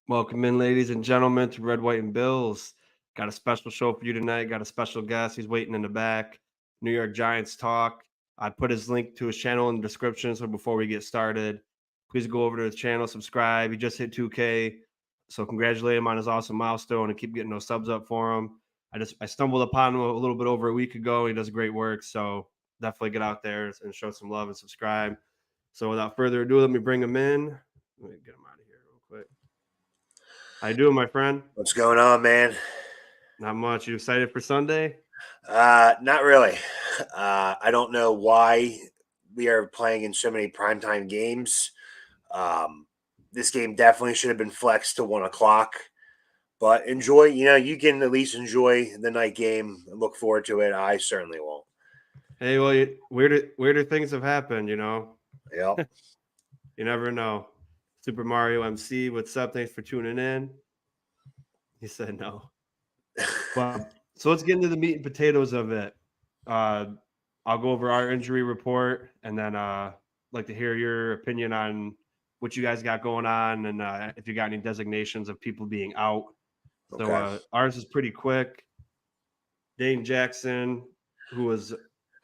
Welcome in, ladies and gentlemen, to Red, White, and Bills. Got a special show for you tonight. Got a special guest. He's waiting in the back. New York Giants talk. I put his link to his channel in the description. So before we get started, please go over to his channel, subscribe. He just hit 2K. So congratulate him on his awesome milestone and keep getting those subs up for him. I stumbled upon him a little bit over a week ago. He does great work. So definitely get out there and show some love and subscribe. So without further ado, let me bring him in. Let me get him out of here real quick. How you doing, my friend? What's going on, man? Not much. You excited for Sunday? Not really. I don't know why we are playing in so many primetime games. This game definitely should have been flexed to 1 o'clock. But enjoy, you can at least enjoy the night game and look forward to it. I certainly won't. Hey, well, weirder things have happened, Yep. You never know. Super Mario MC, what's up? Thanks for tuning in. He said no. But so let's get into the meat and potatoes of it. I'll go over our injury report, and then like to hear your opinion on what you guys got going on, and if you got any designations of people being out. Okay. So ours is pretty quick. Dane Jackson, who was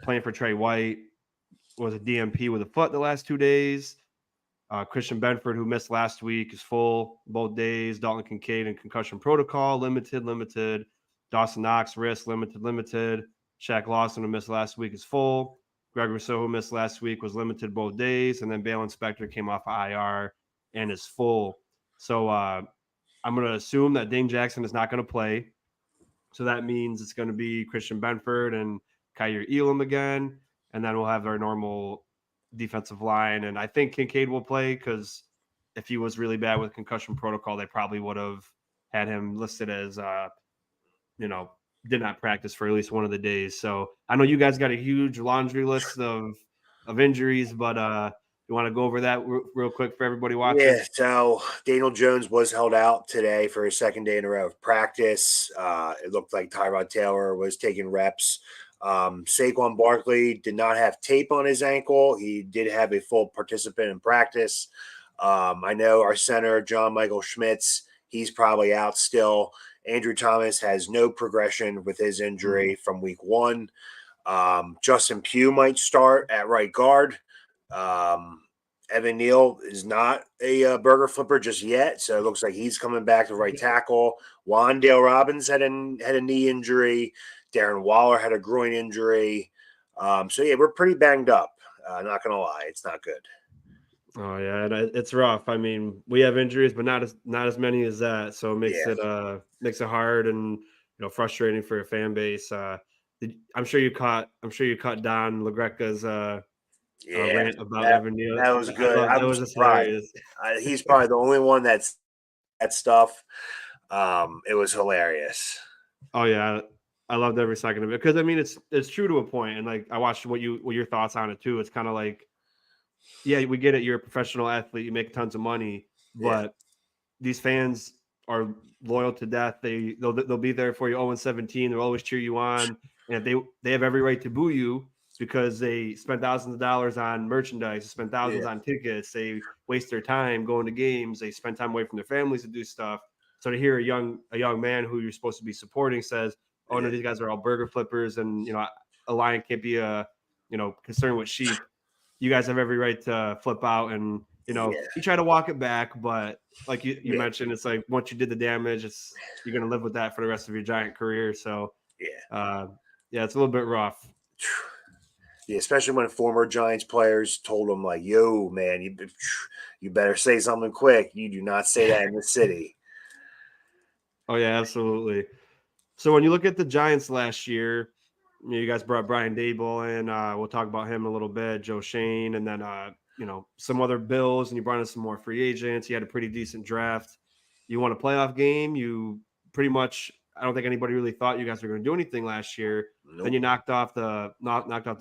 playing for Trey White, was a DMP with a foot the last 2 days. Christian Benford, who missed last week, is full both days. Dalton Kincaid in concussion protocol, limited. Dawson Knox, wrist, limited. Shaq Lawson, who missed last week, is full. Greg Rousseau, who missed last week, was limited both days. And then Balen Spector came off IR and is full. So I'm going to assume that Dane Jackson is not going to play. So that means it's going to be Christian Benford and Kyer Elam again. And then we'll have our normal defensive line. And I think Kincaid will play because if he was really bad with concussion protocol, they probably would have had him listed as, did not practice for at least one of the days. So I know you guys got a huge laundry list of injuries, but you want to go over that real quick for everybody watching? Yeah, so Daniel Jones was held out today for his second day in a row of practice. It looked like Tyrod Taylor was taking reps. Saquon Barkley did not have tape on his ankle. He did have a full participant in practice. I know our center, John Michael Schmitz, he's probably out still. Andrew Thomas has no progression with his injury from week 1. Justin Pugh might start at right guard. Evan Neal is not a burger flipper just yet, so it looks like he's coming back to right tackle. Wandale Robbins had a knee injury. Darren Waller had a groin injury. So, yeah, we're pretty banged up. Not going to lie. It's not good. Oh, yeah, it's rough. I mean, we have injuries, but not as many as that. So it makes it hard and frustrating for a fan base. I'm sure you caught Don LaGreca's rant about Evan Neal. That was good. That was just hilarious. He's probably the only one that's that stuff. It was hilarious. Oh yeah, I loved every second of it because I mean it's true to a point, and like I watched what your thoughts on it too. It's kind of like, yeah, we get it. You're a professional athlete. You make tons of money, but these fans are loyal to death. They'll be there for you 0-17. They'll always cheer you on, and they have every right to boo you because they spend thousands of dollars on merchandise, they spend thousands on tickets, they waste their time going to games, they spend time away from their families to do stuff. So to hear a young man who you're supposed to be supporting says, "Oh no, these guys are all burger flippers, and a lion can't be concerned with sheep." You guys have every right to flip out, and you try to walk it back, but like you mentioned, it's like once you did the damage, you're gonna live with that for the rest of your Giant career. So it's a little bit rough. Yeah, especially when former Giants players told him like, "Yo, man, you better say something quick. You do not say that in the city." Oh yeah, absolutely. So when you look at the Giants last year, you guys brought Brian Daboll in. We'll talk about him in a little bit. Joe Shane, and then some other Bills, and you brought in some more free agents. You had a pretty decent draft. You won a playoff game. You pretty much, I don't think anybody really thought you guys were going to do anything last year. Nope. Then you knocked off the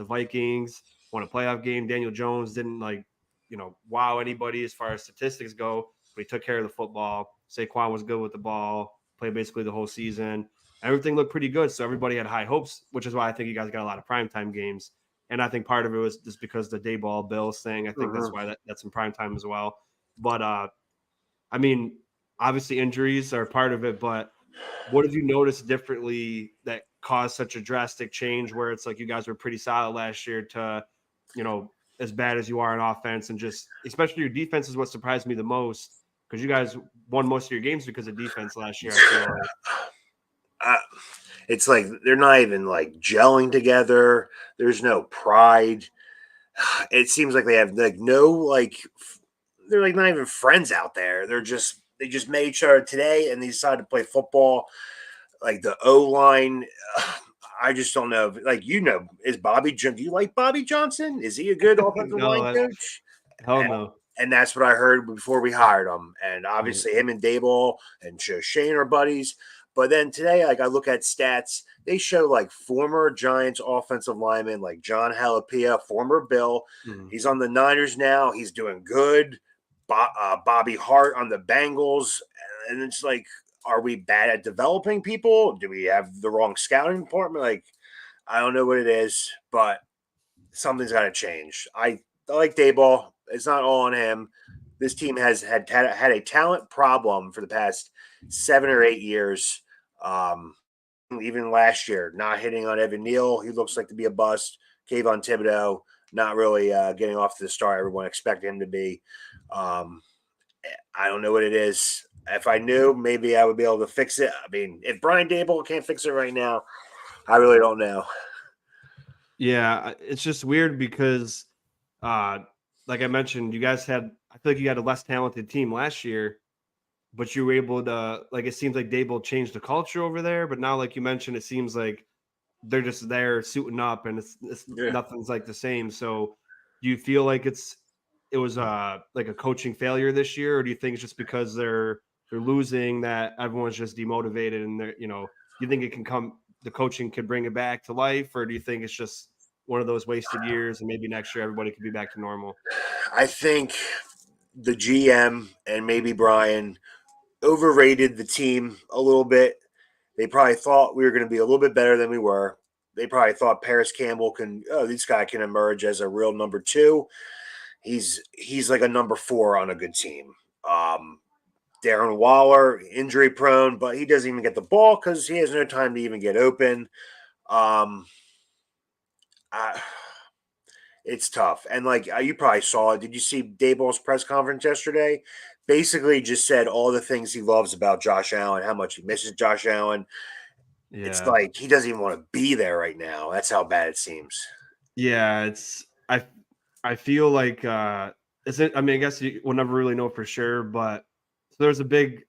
Vikings, won a playoff game. Daniel Jones didn't wow anybody as far as statistics go, but he took care of the football. Saquon was good with the ball, played basically the whole season. everything looked pretty good. So everybody had high hopes, which is why I think you guys got a lot of primetime games. And I think part of it was just because the day ball Bills thing. I think that's why that's in primetime as well. But I mean, obviously injuries are part of it, but what have you noticed differently that caused such a drastic change where it's like you guys were pretty solid last year to, as bad as you are on offense, and just especially your defense is what surprised me the most because you guys won most of your games because of defense last year, I feel like. It's like they're not even like gelling together. There's no pride. It seems like they have like no like they're like not even friends out there. They just met each other today and they decided to play football. Like the O line, I just don't know. Like is do you like Bobby Johnson? Is he a good offensive line No, coach? hell no. And that's what I heard before we hired him. And Yeah. obviously, him and Dayball and Shane are buddies. But then today, like I look at stats, they show like former Giants offensive lineman, like John Halapia, former Bill. He's on the Niners now. He's doing good. Bobby Hart on the Bengals. And it's like, are we bad at developing people? Do we have the wrong scouting department? Like, I don't know what it is, but something's got to change. I like Dayball. It's not all on him. This team has had a talent problem for the past 7 or 8 years. Even last year, not hitting on Evan Neal. He looks like to be a bust. Kayvon Thibodeau, not really getting off to the start everyone expected him to be. I don't know what it is. If I knew, maybe I would be able to fix it. I mean, if Brian Daboll can't fix it right now, I really don't know. Yeah, it's just weird because, like I mentioned, I feel like you had a less talented team last year, but you were able to, like, it seems like Dable changed the culture over there. But now, like you mentioned, it seems like they're just there suiting up and it's nothing's like the same. So do you feel like it was like a coaching failure this year, or do you think it's just because they're losing that everyone's just demotivated and they're, do you think the coaching could bring it back to life, or do you think it's just one of those wasted years and maybe next year everybody could be back to normal? I think the GM and maybe Brian overrated the team a little bit. They probably thought we were going to be a little bit better than we were. They probably thought Paris Campbell this guy can emerge as a real number 2. He's like a number 4 on a good team. Darren Waller, injury prone, but he doesn't even get the ball because he has no time to even get open. It's tough. And like you probably saw it. Did you see Dayball's press conference yesterday? Basically just said all the things he loves about Josh Allen, how much he misses Josh Allen. It's Yeah. like he doesn't even want to be there right now. That's how bad it seems. Yeah, I feel like is it I mean, I guess we'll never really know for sure, but so there's a big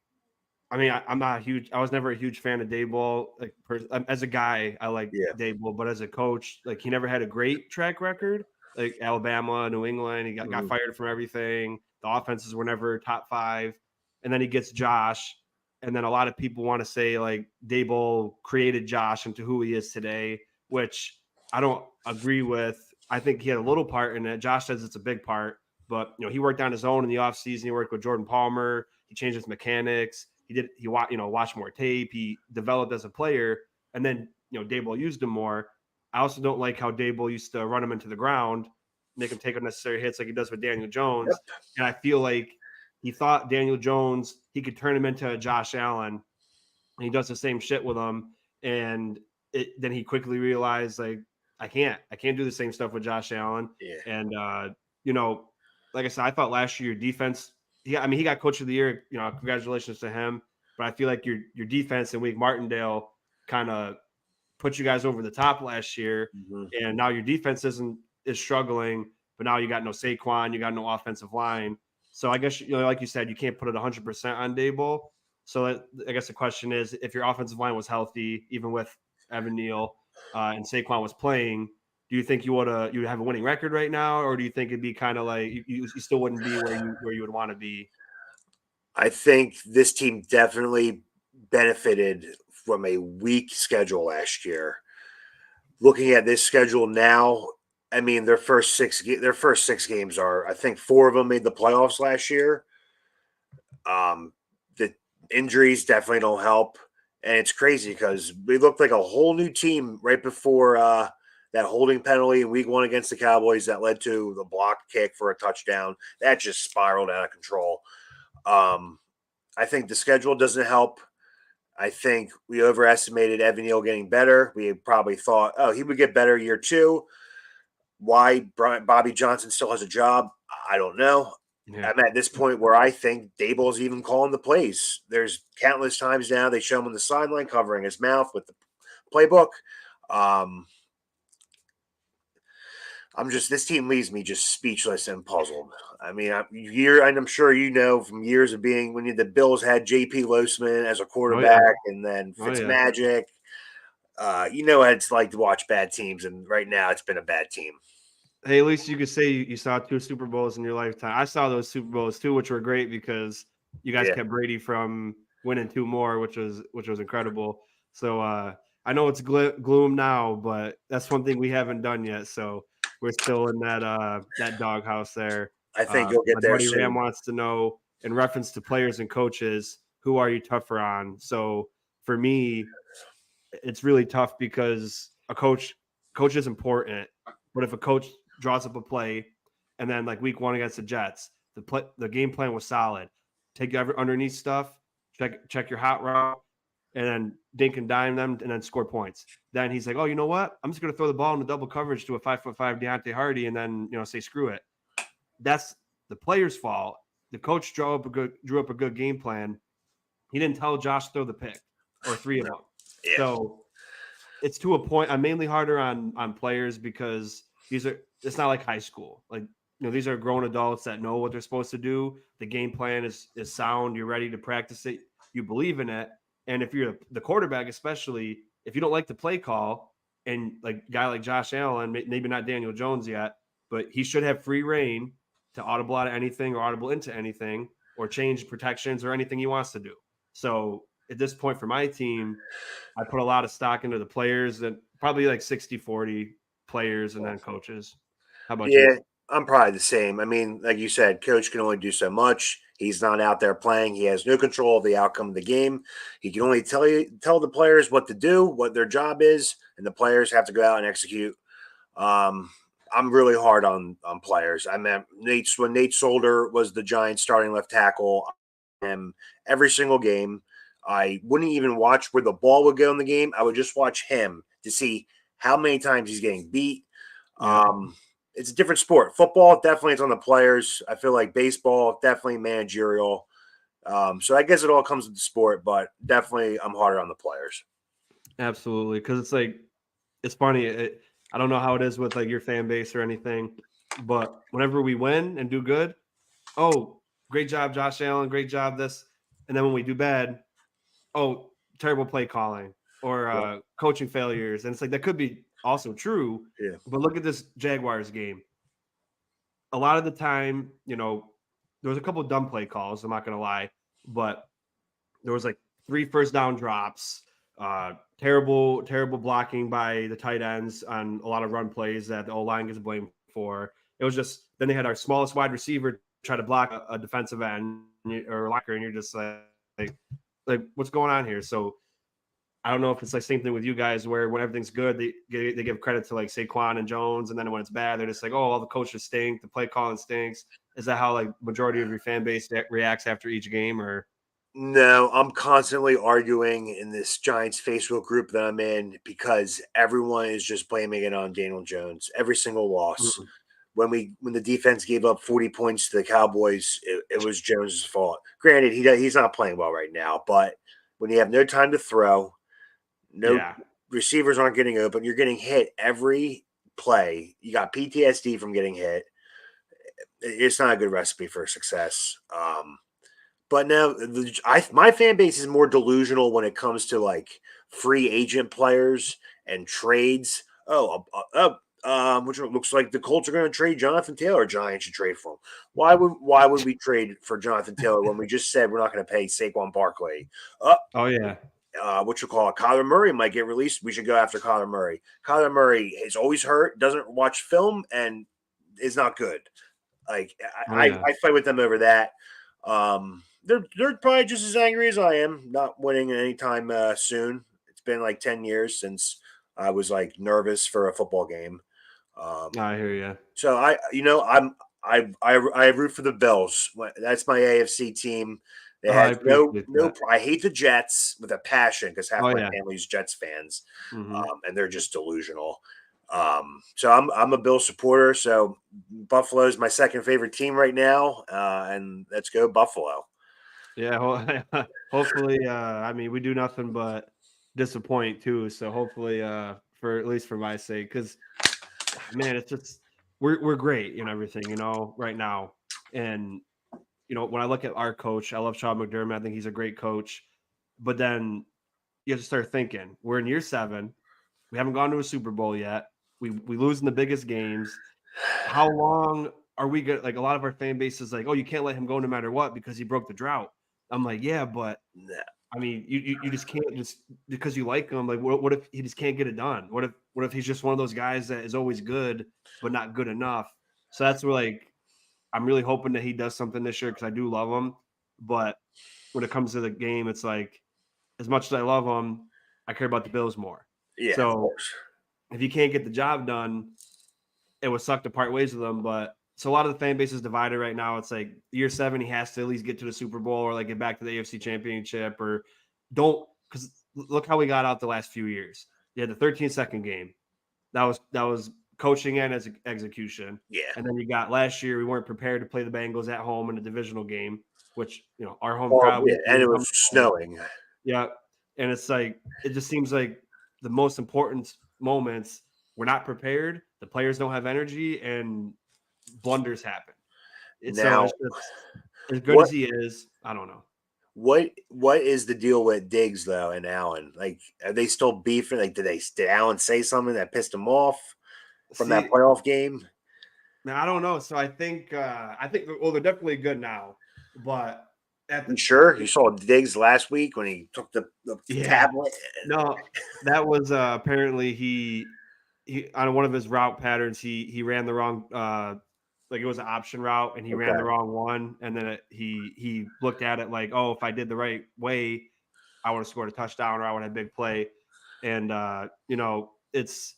I mean, I was never a huge fan of Dayball. Like as a guy, I like Yeah. Dayball, but as a coach, like he never had a great track record. Like Alabama, New England, he got fired from everything. The offenses were never top 5, and then he gets Josh, and then a lot of people want to say like Dayball created Josh into who he is today, which I don't agree with. I think he had a little part in it. Josh says it's a big part, but he worked on his own in the offseason. He worked with Jordan Palmer. He changed his mechanics. He watched more tape. He developed as a player, and then Daboll used him more. I also don't like how Daboll used to run him into the ground, make him take unnecessary hits like he does with Daniel Jones. Yep. And I feel like he thought Daniel Jones, he could turn him into a Josh Allen, and he does the same shit with him. And then he quickly realized like I can't do the same stuff with Josh Allen. Yeah. And like I said, I thought last year your defense. He got coach of the year. Congratulations to him. But I feel like your defense and Wake Martindale kind of put you guys over the top last year, and now your defense is struggling. But now you got no Saquon, you got no offensive line. So I guess like you said, you can't put it 100% on Daboll. So I guess the question is, if your offensive line was healthy, even with Evan Neal and Saquon was playing, do you think you would have a winning record right now, or do you think it'd be kind of like you still wouldn't be where you would want to be? I think this team definitely benefited from a weak schedule last year. Looking at this schedule now, I mean their first 6 games are, I think 4 of them made the playoffs last year. The injuries definitely don't help, And it's crazy because we looked like a whole new team right before that holding penalty in week 1 against the Cowboys that led to the block kick for a touchdown. That just spiraled out of control. I think the schedule doesn't help. I think we overestimated Evan Neal getting better. We probably thought, oh, he would get better year 2. Why Bobby Johnson still has a job, I don't know. Yeah. I'm at this point where I think Daboll's even calling the plays. There's countless times now they show him on the sideline covering his mouth with the playbook. This team leaves me just speechless and puzzled. I mean, I'm sure you know from years of being when the Bills had J.P. Losman as a quarterback and then Fitzmagic. You know what it's like to watch bad teams, and right now it's been a bad team. Hey, at least you could say you saw 2 Super Bowls in your lifetime. I saw those Super Bowls too, which were great because you guys kept Brady from winning 2 more, which was incredible. So I know it's gloom now, but that's one thing we haven't done yet. So we're still in that doghouse there. I think you'll get my there buddy soon. Ram wants to know, in reference to players and coaches, who are you tougher on? So for me, it's really tough because a coach is important, but if a coach draws up a play and then like week 1 against the Jets, the game plan was solid. Take every underneath stuff, check your hot route, and then dink and dime them and then score points. Then he's like, oh, you know what? I'm just going to throw the ball into double coverage to a 5'5" Deontay Hardy and then, say screw it. That's the player's fault. The coach drew up a good game plan. He didn't tell Josh to throw the pick or 3 of them. Yeah. So it's to a point. I'm mainly harder on players because it's not like high school. Like, these are grown adults that know what they're supposed to do. The game plan is sound. You're ready to practice it. You believe in it. And if you're the quarterback, especially if you don't like the play call, and like a guy like Josh Allen, maybe not Daniel Jones yet, but he should have free reign to audible out of anything or audible into anything or change protections or anything he wants to do. So at this point for my team, I put a lot of stock into the players and probably like 60-40 players and then coaches. How about you? I'm probably the same. I mean, like you said, coach can only do so much. He's not out there playing. He has no control of the outcome of the game. He can only tell the players what to do, what their job is, and the players have to go out and execute. I'm really hard on players. I mean, when Nate Solder was the Giants starting left tackle, every single game. I wouldn't even watch where the ball would go in the game. I would just watch him to see how many times he's getting beat. Yeah. It's a different sport. Football, definitely it's on the players. I feel like baseball, definitely managerial. So I guess it all comes with the sport, but definitely I'm harder on the players. Absolutely. Because it's funny. I don't know how it is with like your fan base or anything, but whenever we win and do good, oh, great job, Josh Allen. Great job, this. And then when we do bad, oh, terrible play calling or coaching failures. And it's like that could be also true. Yeah. But look at this Jaguars game. A lot of the time, there was a couple of dumb play calls. I'm not going to lie, but there was like 3 first down drops, terrible blocking by the tight ends on a lot of run plays that the O-line gets blamed for. It was just then they had our smallest wide receiver try to block a defensive end or locker, and you're just like what's going on here? So I don't know if it's like same thing with you guys where when everything's good, they give credit to like Saquon and Jones, and then when it's bad, they're just like, oh, all the coaches stink, the play calling stinks. Is that how like majority of your fan base reacts after each game, or? No, I'm constantly arguing in this Giants Facebook group that I'm in because everyone is just blaming it on Daniel Jones. Every single loss. Mm-hmm. When the defense gave up 40 points to the Cowboys, it was Jones' fault. Granted, he's not playing well right now, but when you have no time to throw, receivers aren't getting open, you're getting hit every play. You got PTSD from getting hit. It's not a good recipe for success. But now my fan base is more delusional when it comes to like free agent players and trades. Which looks like the Colts are going to trade Jonathan Taylor. Giants should trade for him. Why would we trade for Jonathan Taylor when we just said we're not going to pay Saquon Barkley? Oh yeah. What you call it? Kyler Murray might get released. We should go after Kyler Murray. Kyler Murray is always hurt, doesn't watch film, and is not good. Like I fight with them over that. they're probably just as angry as I am, not winning anytime soon. It's been like 10 years since I was like nervous for a football game. I hear you. So I root for the Bills. That's my AFC team. They Oh, I has appreciate that. I hate the Jets with a passion because half Oh my yeah. family's Jets fans, Hmm. and they're just delusional. So I'm a Bill supporter. So Buffalo's my second favorite team right now, and let's go Buffalo. Yeah. Hopefully, I mean, we do nothing but disappoint too. So hopefully, for at least for my sake, because man, it's just we're great and everything, right now. And when I look at our coach, I love Sean McDermott. I think he's a great coach. But then you have to start thinking, we're in year 7. We haven't gone to a Super Bowl yet. We lose in the biggest games. How long are we good? Like a lot of our fan base is like, oh, you can't let him go no matter what because he broke the drought. I'm like, yeah, but Nah. I mean, you just can't just because you like him. Like, what if he just can't get it done? What if he's just one of those guys that is always good but not good enough? So that's where like I'm really hoping that he does something this year because I do love him. But when it comes to the game, it's like as much as I love him, I care about the Bills more. Yeah, of So course. if you can't get the job done, it would suck to part ways with him. But so a lot of the fan base is divided right now. It's like year 7, he has to at least get to the Super Bowl or like get back to the AFC Championship or don't because look how we got out the last few years. You had the 13-second game. That was coaching and as execution. Yeah. And then you got last year we weren't prepared to play the Bengals at home in a divisional game, which our home crowd Yeah, we and it didn't was come to home. snowing. Yeah. And it's like it just seems like the most important moments we're not prepared, the players don't have energy, and blunders happen. It's so Now, it's as good what as he is, I don't know. what is the deal with Diggs though and Allen? Like, are they still beefing? Like, did Allen say something that pissed him off from that See, playoff game? man, I don't know. So I think well, they're definitely good now, but at You the sure? You saw Diggs last week when he took the yeah. tablet? No, that was apparently he on one of his route patterns he ran the wrong like it was an option route and he ran Okay. the wrong one and then he looked at it like, oh, if I did the right way I would have scored a touchdown or I would have a big play. And it's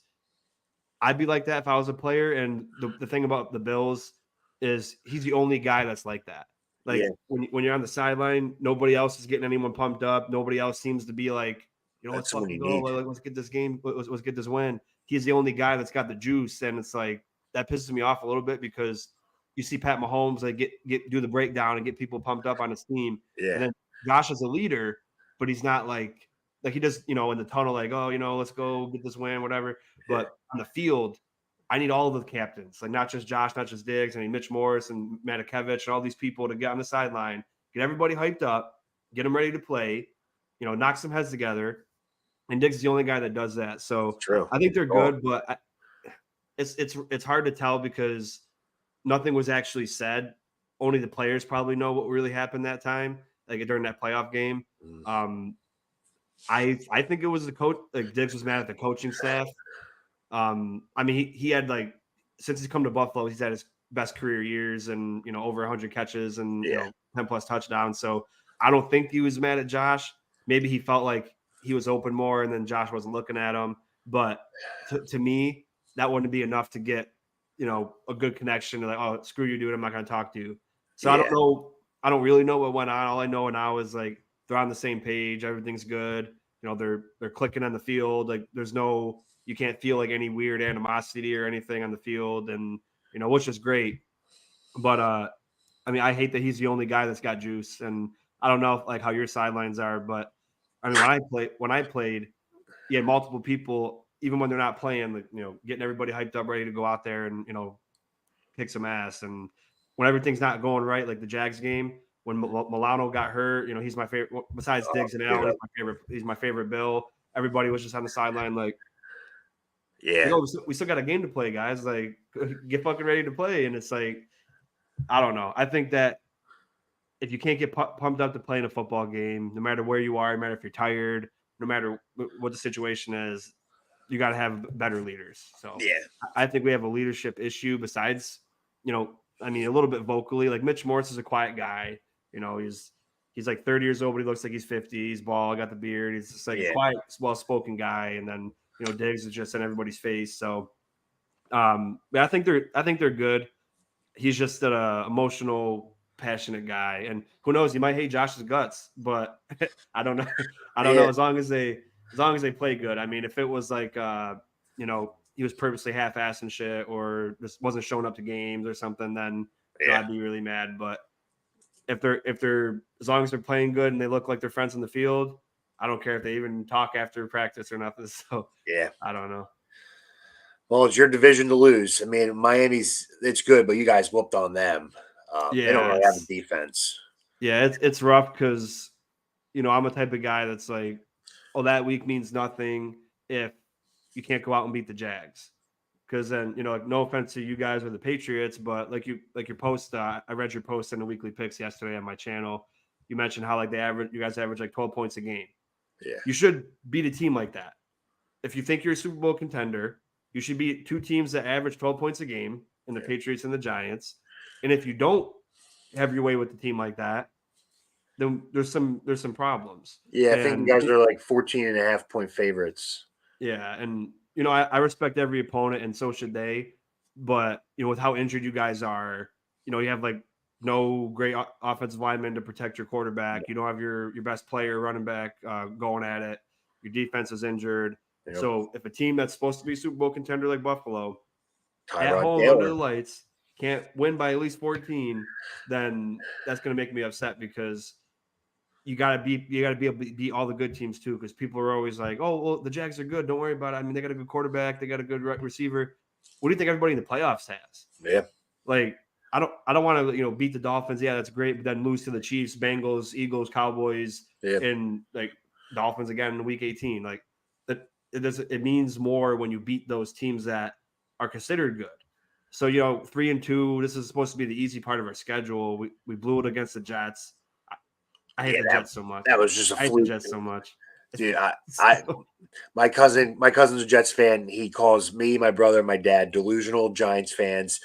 I'd be like that if I was a player. And the thing about the Bills is he's the only guy that's like that. Yeah, Like when you're on the sideline, nobody else is getting anyone pumped up. Nobody else seems to be like, let's that's what fucking you go. need. Like, let's get this game. Let's get this win. He's the only guy that's got the juice. And it's like, that pisses me off a little bit because you see Pat Mahomes like do the breakdown and get people pumped up on his team. And Yeah, then Josh is a leader, but he's not like he does, in the tunnel, like, oh, let's go get this win, whatever. yeah, But on the field, I need all of the captains, like not just Josh, not just Diggs. I need Mitch Morris and Matakevich and all these people to get on the sideline, get everybody hyped up, get them ready to play, knock some heads together. And Diggs is the only guy that does that. So true. I think they're Oh, good, but it's hard to tell because nothing was actually said. Only the players probably know what really happened that time, like during that playoff game. mm, Um, I think it was the coach. Like Diggs was mad at the coaching staff. I mean, he had like since he's come to Buffalo, he's had his best career years and over 100 catches and yeah, 10 plus touchdowns. So I don't think he was mad at Josh. Maybe he felt like he was open more and then Josh wasn't looking at him. But to me, that wouldn't be enough to get a good connection. Like, oh, screw you, dude, I'm not going to talk to you. So I don't yeah. know. I don't really know what went on. All I know now is like they're on the same page. Everything's good. They're clicking on the field. Like there's no you can't feel like any weird animosity or anything on the field, and which is great. But I mean, I hate that he's the only guy that's got juice, and I don't know like how your sidelines are, but I mean, when I played, you had multiple people, even when they're not playing, like getting everybody hyped up, ready to go out there and kick some ass. And when everything's not going right, like the Jags game, when Milano got hurt, he's my favorite. Besides Diggs and Allen, Yeah, he's my favorite. He's my favorite Bill. Everybody was just on the sideline, like, yeah. oh, we still got a game to play, guys. Like, get fucking ready to play. And it's like, I don't know. I think that if you can't get pumped up to play in a football game, no matter where you are, no matter if you're tired, no matter what the situation is, you got to have better leaders. So Yeah. I think we have a leadership issue besides, I mean, a little bit vocally. Like Mitch Morris is a quiet guy. He's like 30 years old, but he looks like he's 50. He's bald, got the beard. He's just like a quiet, well-spoken guy. And then Diggs is just in everybody's face. So, but I think they're good. He's just an emotional, passionate guy, and who knows? He might hate Josh's guts, but I don't know. I don't know. As long as they play good. I mean, if it was like he was purposely half-assing shit or just wasn't showing up to games or something, then I'd be really mad. But if they're as long as they're playing good and they look like they're friends in the field, I don't care if they even talk after practice or nothing. So I don't know. Well, it's your division to lose. I mean, it's good, but you guys whooped on them. They don't really have a defense. Yeah, it's rough because I'm a type of guy that's like, oh, that week means nothing if you can't go out and beat the Jags. Because then, like, no offense to you guys or the Patriots, but like your post, I read your post in the weekly picks yesterday on my channel. You mentioned how like you guys average like 12 points a game. Yeah, you should beat a team like that. If you think you're a Super Bowl contender, you should beat two teams that average 12 points a game, in the Patriots and the Giants. And if you don't have your way with the team like that, then there's some problems. Yeah, I think you guys are like 14.5-point favorites. Yeah, and I respect every opponent, and so should they. But with how injured you guys are, you have like no great offensive lineman to protect your quarterback. You don't have your best player, running back, going at it. Your defense is injured. Yep. So if a team that's supposed to be a Super Bowl contender like Buffalo, at home under the lights, can't win by at least 14, then that's going to make me upset, because you gotta be able to beat all the good teams too, because people are always like, oh, well, the Jags are good, don't worry about it. I mean, they got a good quarterback, they got a good receiver. What do you think everybody in the playoffs has? Yeah, like I don't want to beat the Dolphins. Yeah, that's great, but then lose to the Chiefs, Bengals, Eagles, Cowboys, and like Dolphins again in week 18. Like that, it means more when you beat those teams that are considered good. So 3-2. This is supposed to be the easy part of our schedule. We blew it against the Jets. I hate the Jets so much. That was just a fluke. I hate the Jets so much. Dude, my cousin's a Jets fan. He calls me, my brother, and my dad delusional Giants fans.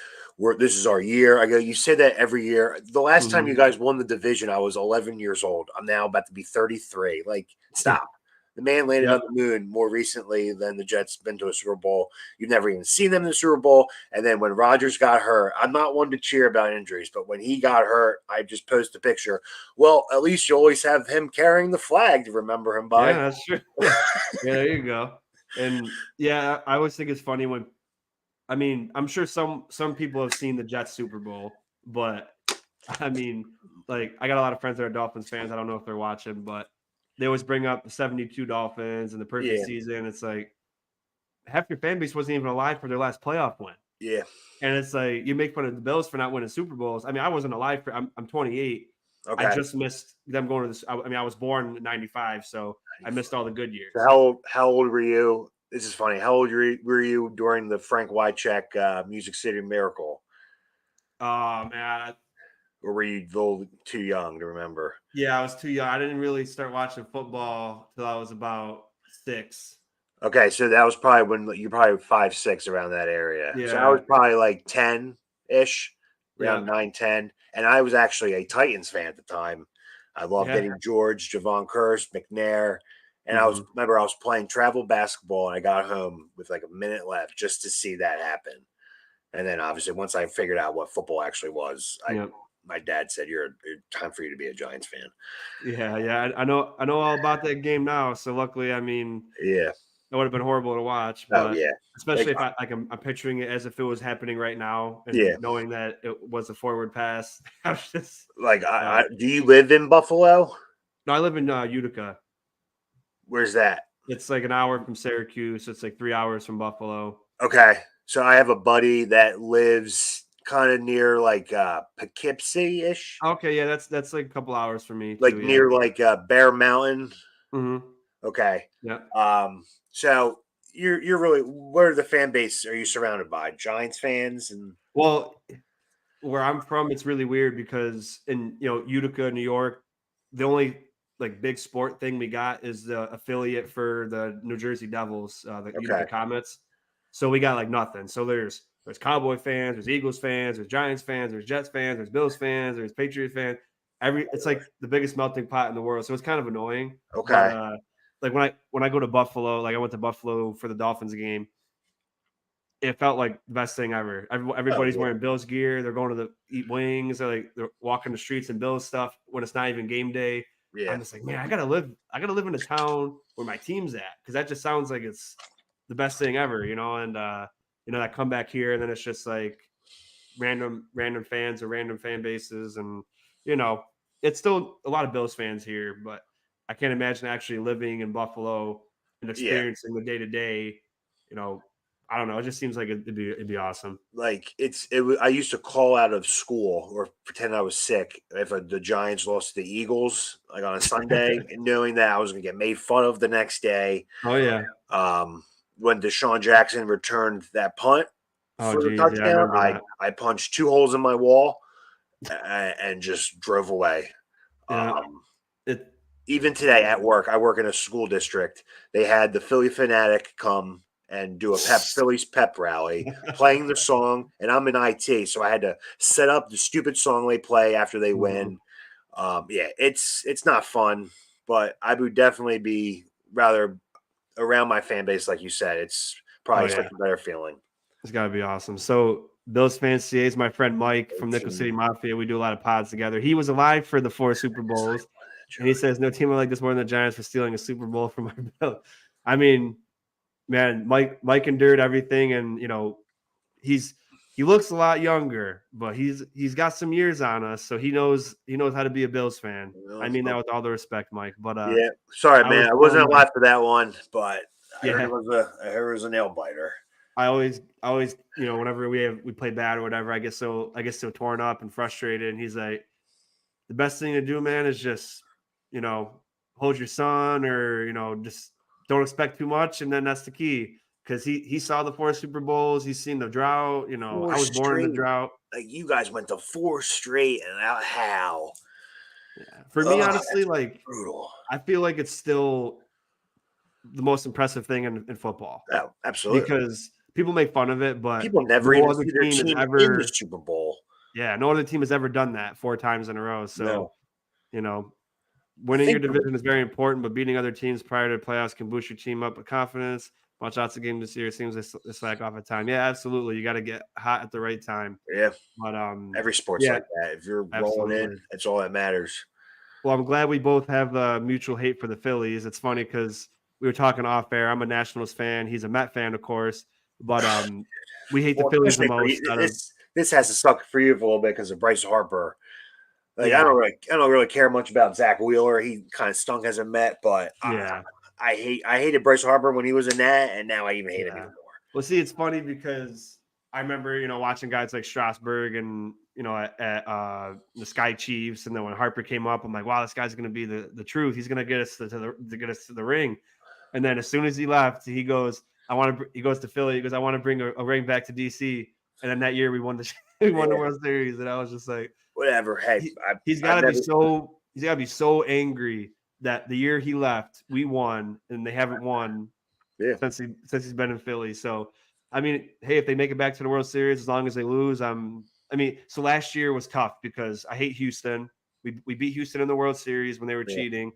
This is our year. I go, you say that every year. The last time you guys won the division, I was 11 years old. I'm now about to be 33. Like, stop. The man landed on the moon more recently than the Jets been to a Super Bowl. You've never even seen them in the Super Bowl. And then when Rodgers got hurt, I'm not one to cheer about injuries, but when he got hurt, I just posted a picture. Well, at least you always have him carrying the flag to remember him by. Yeah, that's true. Yeah, there you go. And I always think it's funny when, I mean, I'm sure some people have seen the Jets Super Bowl, but I mean, like, I got a lot of friends that are Dolphins fans. I don't know if they're watching, but they always bring up the 72 Dolphins and the perfect season. It's like half your fan base wasn't even alive for their last playoff win. Yeah. And it's like you make fun of the Bills for not winning Super Bowls. I mean, I wasn't alive I'm 28. Okay. I just missed them going to this. I mean, I was born in 95, so I missed all the good years. So how old were you? This is funny. How old were you during the Frank Wycheck Music City Miracle? Oh, man. Or were you a little too young to remember? Yeah, I was too young. I didn't really start watching football till I was about 6. Okay, so that was probably when you're probably 5, 6 around that area. Yeah. So I was probably like 10-ish, around 9, 10. And I was actually a Titans fan at the time. I loved Eddie George, Javon Curse, McNair. And I was playing travel basketball, and I got home with like a minute left just to see that happen. And then obviously once I figured out what football actually was, my dad said, "It's time for you to be a Giants fan." Yeah. I know all about that game now. So luckily, I mean, it would have been horrible to watch. But especially if I'm picturing it as if it was happening right now, and knowing that it was a forward pass. I was just like, do you live in Buffalo? No, I live in Utica. Where's that? It's like an hour from Syracuse. It's like 3 hours from Buffalo. Okay, so I have a buddy that lives kind of near like Poughkeepsie-ish. Okay, yeah, that's like a couple hours for me. Like near like Bear Mountain. Mm-hmm. Okay. Yeah. So you're really, what are the fan base are you surrounded by? Giants fans? And well, where I'm from, it's really weird because in Utica, New York, the only like big sport thing we got is the affiliate for the New Jersey Devils, the Utica Comets. So we got like nothing. So there's Cowboy fans, there's Eagles fans, there's Giants fans, there's Jets fans, there's Bills fans, there's Patriots fans. it's like the biggest melting pot in the world. So it's kind of annoying. But Okay. like when I go to Buffalo, like I went to Buffalo for the Dolphins game, it felt like the best thing ever. Oh Everybody's yeah. wearing Bills gear. They're going to eat wings. They're walking the streets in Bills stuff when it's not even game day. Yeah. I'm just like, man, I gotta live in a town where my team's at, because that just sounds like it's the best thing ever, And I come back here, and then it's just like random fans or random fan bases, and you know, it's still a lot of Bills fans here, but I can't imagine actually living in Buffalo and Yeah. experiencing the day to day. You know, I don't know. It just seems like it'd be awesome. Like I used to call out of school or pretend I was sick if the Giants lost to the Eagles, like on a Sunday, knowing that I was going to get made fun of the next day. Oh yeah. Um, when Deshaun Jackson returned that punt Oh for the geez, yeah, I touchdown, remember that. I punched 2 holes in my wall and just drove away. Yeah. Um, It. Even today at work, I work in a school district. They had the Philly Fanatic come and do a Phillies pep rally, playing the song, and I'm in IT, so I had to set up the stupid song they play after they Mhm. win. Yeah, it's not fun, but I would definitely be rather around my fan base, like you said. It's Oh probably yeah. such a better feeling. It's got to be awesome. So Bills fans CA is my friend Mike from Nickel City 18. Mafia. We do a lot of pods together. He was alive for the 4 Super Bowls, and he says no team would like this more than the Giants for stealing a Super Bowl from our Bill. I mean, man, Mike endured everything, and he looks a lot younger, but he's got some years on us, so he knows how to be a Bills fan. I mean that with all the respect, Mike. But Yeah, sorry, I was man. I telling wasn't my alive for that one, but yeah. I heard it was a nail biter. I always, whenever we play bad or whatever, I get so torn up and frustrated. And he's like, the best thing to do, man, is just, you know, hold your son, or just don't expect too much, and then that's the key. Because he saw the 4 Super Bowls, he's seen the drought. Four I was born in the straight. drought. Like you guys went to 4 straight, and how? Yeah. For me, Oh, honestly, that's like brutal. I feel like it's still the most impressive thing in football, Oh, absolutely. because people make fun of it, but People never no even other see their team has team in the ever. Super Bowl. Yeah, no other team has ever done that 4 times in a row. No, So, you know, I winning your think the division is very important, but beating other teams prior to the playoffs can boost your team up with confidence. Watch out the game this year. It seems they slack off at time. Yeah, absolutely. You got to get hot at the right time. yeah, But every sport's yeah, like that. If you're rolling absolutely. in, that's all that matters. Well, I'm glad we both have mutual hate for the Phillies. It's funny because we were talking off air. I'm a Nationals fan. He's a Met fan, of course. But we hate the Well, Phillies the especially for most you, out of. this has to suck for you for a little bit because of Bryce Harper. Like Yeah, I don't really care much about Zach Wheeler. He kind of stunk as a Met, but yeah, I hated Bryce Harper when he was a Net, and now I even hate him yeah. even more. Well, see, it's funny because I remember, watching guys like Strasburg and, at the Sky Chiefs. And then when Harper came up, I'm like, wow, this guy's going to be the truth. He's going to get us to get us to the ring. And then as soon as he left, he goes, he goes to Philly. He goes, I want to bring a ring back to DC. And then that year we won we won the Yeah, World Series. And I was just like, whatever. Hey, he, he's got I've to be never. so angry that the year he left, we won, and they haven't won Yeah, since he's been in Philly. So, I mean, hey, if they make it back to the World Series, as long as they lose, so last year was tough because I hate Houston. We beat Houston in the World Series when they were yeah, cheating,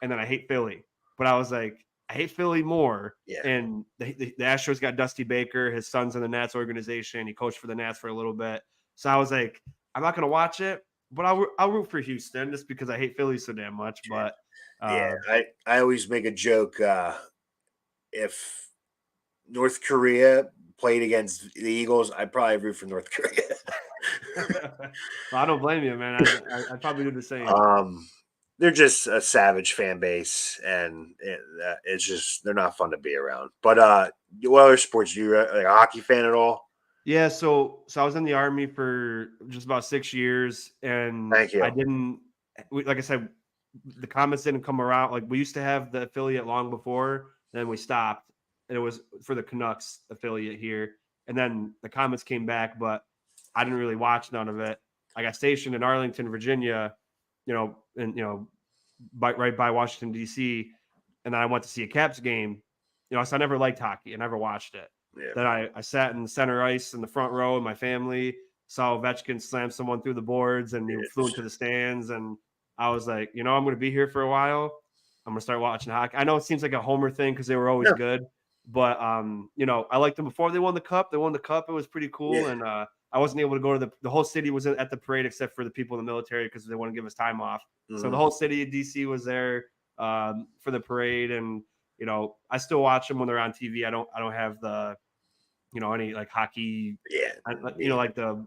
and then I hate Philly. But I was like, I hate Philly more. yeah. And the Astros got Dusty Baker. His son's in the Nats organization. He coached for the Nats for a little bit. So I was like, I'm not going to watch it, but I'll root for Houston just because I hate Philly so damn much. But Yeah, uh, I always make a joke. If North Korea played against the Eagles, I'd probably root for North Korea. well, I don't blame you, man. I'd probably do the same. um, they're just a savage fan base, and it's just they're not fun to be around. But what other sports? Do you like a hockey fan at all? Yeah, so I was in the Army for just about 6 years, and Thank I you. didn't, like I said, the comments didn't come around. Like, we used to have the affiliate long before, then we stopped, and it was for the Canucks affiliate here. And then the comments came back, but I didn't really watch none of it. I got stationed in Arlington, Virginia, and right by Washington D.C., and then I went to see a Caps game. So I never liked hockey. I never watched it. Yeah, Then I sat in center ice in the front row with my family, saw Ovechkin slam someone through the boards, and he flew it's into the stands. And I was like, I'm going to be here for a while. I'm going to start watching hockey. I know it seems like a homer thing because they were always No, good, but I liked them before they won the cup. They won the cup. It was pretty cool, yeah, and I wasn't able to go to the whole city was at the parade except for the people in the military because they wouldn't give us time off. So the mhm, whole city of DC was there for the parade, and I still watch them when they're on TV. I don't have the any like hockey, yeah, like the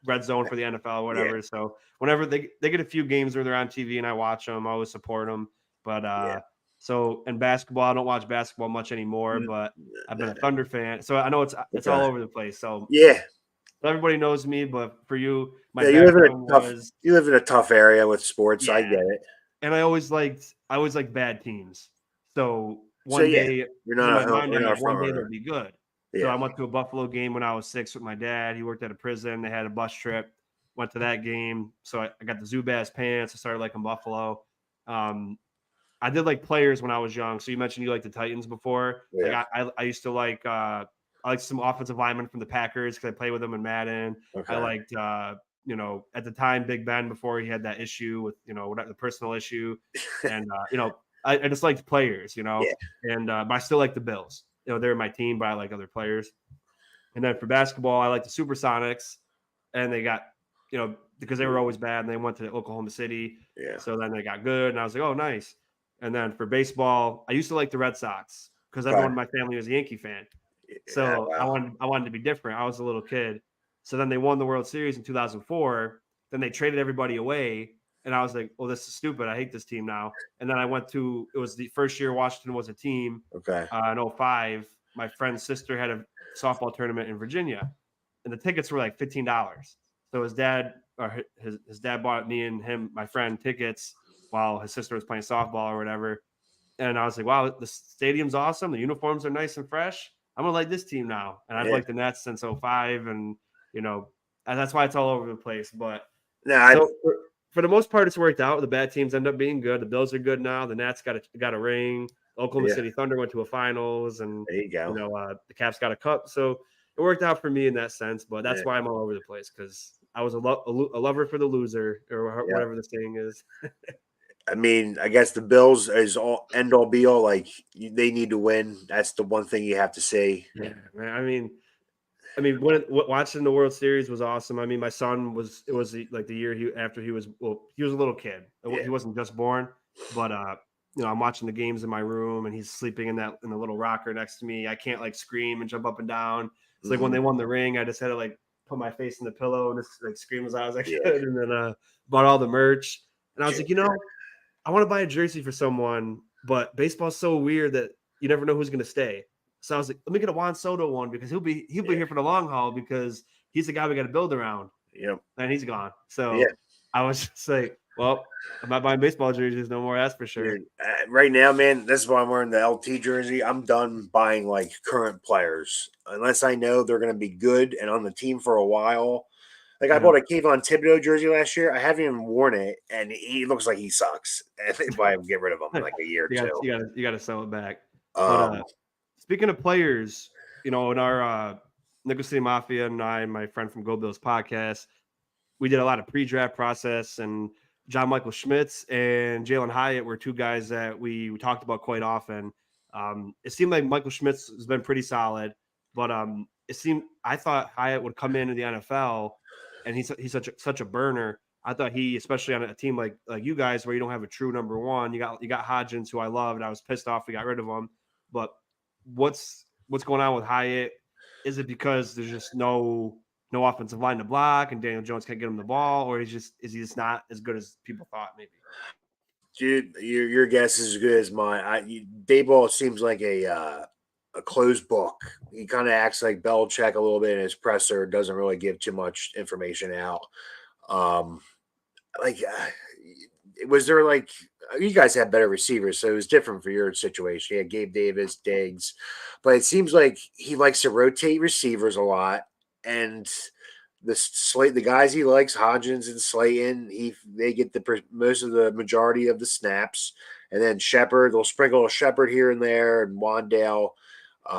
red zone for the NFL or yeah, whatever. So whenever they get a few games where they're on TV and I watch them, I always support them. But yeah. so in basketball, I don't watch basketball much anymore, Mm, but I've been no, a Thunder fan, so I know it's all okay. over the place. So Yeah, everybody knows me, but for you, my yeah. You live in background a tough. was You live in a tough area with sports. I yeah, get it. and I always liked bad teams. So So one yeah, day, because in my mind, you're I'm not a like, front one day they'll runner. be good. So Yeah. I went to a Buffalo game when I was 6 with my dad. He worked at a prison. They had a bus trip. Went to that game. So I got the Zubaz pants. I started liking Buffalo. Um, I did like players when I was young. So you mentioned you liked the Titans before. Like Yeah. I used to like I liked some offensive linemen from the Packers because I played with them in Madden. I Okay. liked at the time Big Ben before he had that issue with whatever the personal issue, and I just liked players, Yeah. and but I still like the Bills. They're my team, but I like other players. And then for basketball, I like the Supersonics, and they got because they were always bad, and they went to Oklahoma City, Yeah. so then they got good, and I was like, oh, nice. And then for baseball, I used to like the Red Sox because Okay. everyone in my family was a Yankee fan. Yeah. So I Wow. wanted I wanted to be different. I was a little kid. So then they won the World Series in 2004. Then they traded everybody away, and I was like, "Well, this is stupid. I hate this team now." And then I went to it was the first year Washington was a team Okay. in '05. My friend's sister had a softball tournament in Virginia, and the tickets were like $15. So his dad or his dad bought me and him, my friend, tickets while his sister was playing softball or whatever. And I was like, wow, the stadium's awesome. The uniforms are nice and fresh. I'm gonna like this team now. And I've Yeah. liked the Nets since '05, and you know, and that's why it's all over the place. But No, so for the most part, it's worked out. The bad teams end up being good. The Bills are good now. The Nats got a ring. Oklahoma yeah. City Thunder went to a finals, and There you go. the Caps got a cup. So it worked out for me in that sense. But that's Yeah. why I'm all over the place because I was a lover for the loser or Yeah. whatever the saying is. I mean, I guess the Bills is all end all be all. Like they need to win. That's the one thing you have to say. Yeah, man. I mean, watching the World Series was awesome. I mean, my son was it was like the year he was he was a little kid. Yeah. He wasn't just born, but I'm watching the games in my room and he's sleeping in the little rocker next to me. I can't like scream and jump up and down. It's like when Hmm. they won the ring, I just had to like put my face in the pillow and just like scream as loud as I Yeah. could, and then bought all the merch. And I was like, I want to buy a jersey for someone, but baseball's so weird that you never know who's going to stay. So I was like, let me get a Juan Soto one because he'll be Yeah. here for the long haul because he's the guy we got to build around, Yep. and he's gone. Yeah. So I was just like, well, I'm not buying baseball jerseys no more. That's for sure. Dude, right now, man, this is why I'm wearing the LT jersey. I'm done buying like current players unless I know they're going to be good and on the team for a while. Like I Yeah, bought a Kayvon Thibodeau jersey last year. I haven't even worn it, and he looks like he sucks. And they probably get rid of him in like a year or you got two. you got to sell it back. But Um, speaking of players, in our Nickel City Mafia and I, and my friend from Go Bills podcast, we did a lot of pre-draft process, and John Michael Schmitz and Jalen Hyatt were two guys that we talked about quite often. It seemed like Michael Schmitz has been pretty solid, but I thought Hyatt would come into the NFL, and he's such a burner. I thought he, especially on a team like you guys, where you don't have a true number one, you got Hodgins, who I loved. I was pissed off we got rid of him, but what's going on with Hyatt? Is it because there's just no offensive line to block, and Daniel Jones can't get him the ball, or is he just not as good as people thought? Maybe. dude, your guess is as good as mine. Dayball seems like a closed book. He kind of acts like Belichick a little bit in his presser. Doesn't really give too much information out. Um, like, was there like you guys had better receivers, so it was different for your situation. You had Gabe Davis, Diggs, but it seems like he likes to rotate receivers a lot, and the guys he likes, Hodgins and Slayton, they get most of the majority of the snaps, and then Shepard, they'll sprinkle a Shepard here and there, and Wandale.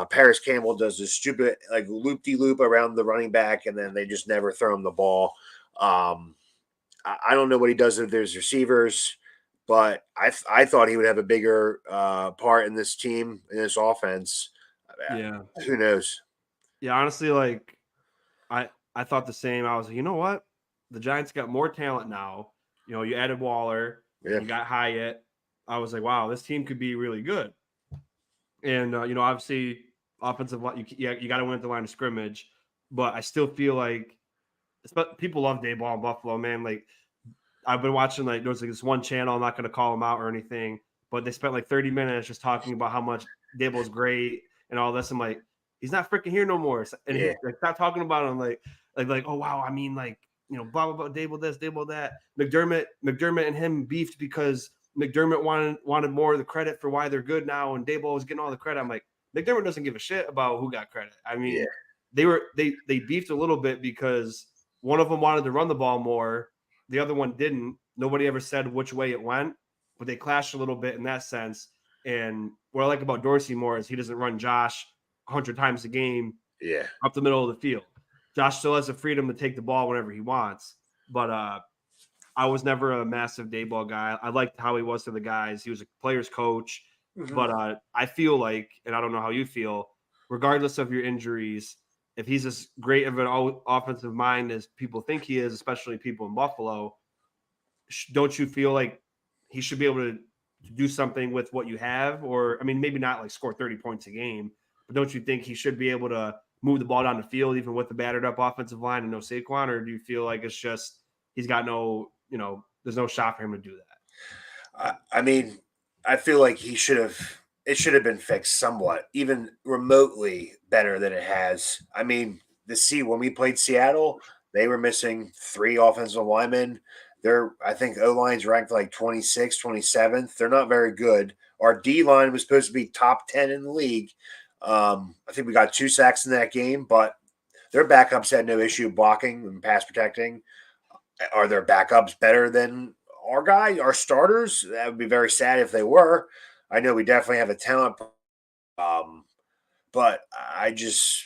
Paris Campbell does this stupid like loop de loop around the running back, and then they just never throw him the ball. I don't know what he does with his receivers. but I thought he would have a bigger part in this team, in this offense. Yeah. Who knows? Yeah, honestly, like I thought the same. I was like, you know what? The Giants got more talent now. You know, you added Waller Yeah, and you got Hyatt. I was like, wow, this team could be really good. And you know, obviously, offensive line, you got to win at the line of scrimmage. But I still feel like people love Dayball in Buffalo, man. Like I've been watching, like there was like this one channel. I'm not going to call them out or anything, but they spent like 30 minutes just talking about how much Dayball's great and all this. I'm like, he's not freaking here no more. And he yeah, like stop talking about him like oh wow, I mean like you know blah blah blah Dayball this Dayball that. McDermott and him beefed because McDermott wanted more of the credit for why they're good now, and Dayball was getting all the credit. I'm like, McDermott doesn't give a shit about who got credit. I yeah, mean, they beefed a little bit because one of them wanted to run the ball more, the other one didn't. Nobody ever said which way it went, but they clashed a little bit in that sense. And what I like about Dorsey more is he doesn't run Josh 100 times a game yeah. up the middle of the field. Josh still has the freedom to take the ball whenever he wants. But I was never a massive Dayball guy. I liked how he was to the guys. He was a player's coach. Mhm. But I feel like, and I don't know how you feel, regardless of your injuries, if he's as great of an offensive mind as people think he is, especially people in Buffalo, don't you feel like he should be able to do something with what you have? Or, I mean, maybe not like score 30 points a game, but don't you think he should be able to move the ball down the field even with the battered up offensive line and no Saquon? Or do you feel like it's just he's got no, you know, there's no shot for him to do that? I mean, I feel like he should have. It should have been fixed somewhat, even remotely better than it has. I mean, when we played Seattle, they were missing 3 offensive linemen. I think O line's ranked like 26th, 27th. They're not very good. Our D line was supposed to be top 10 in the league. I think we got 2 sacks in that game, but their backups had no issue blocking and pass protecting. Are their backups better than our starters? That would be very sad if they were. I know we definitely have a talent, um, but I just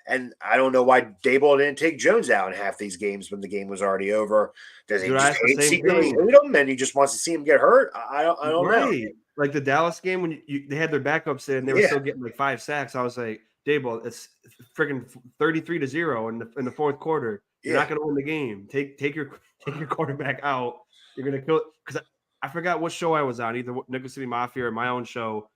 and I don't know why Dayball didn't take Jones out in half these games when the game was already over. Does he Dude, I just asked the same secretly thing. hate him and he just wants to see him get hurt? I don't know. Right. Like the Dallas game when they had their backups in, they were Yeah, still getting like 5 sacks. I was like, Dable, it's freaking 33-0 in the fourth quarter. You're yeah, not going to win the game. Take your quarterback out. You're going to kill it. Because I forgot what show I was on, either Nickel City Mafia or my own show.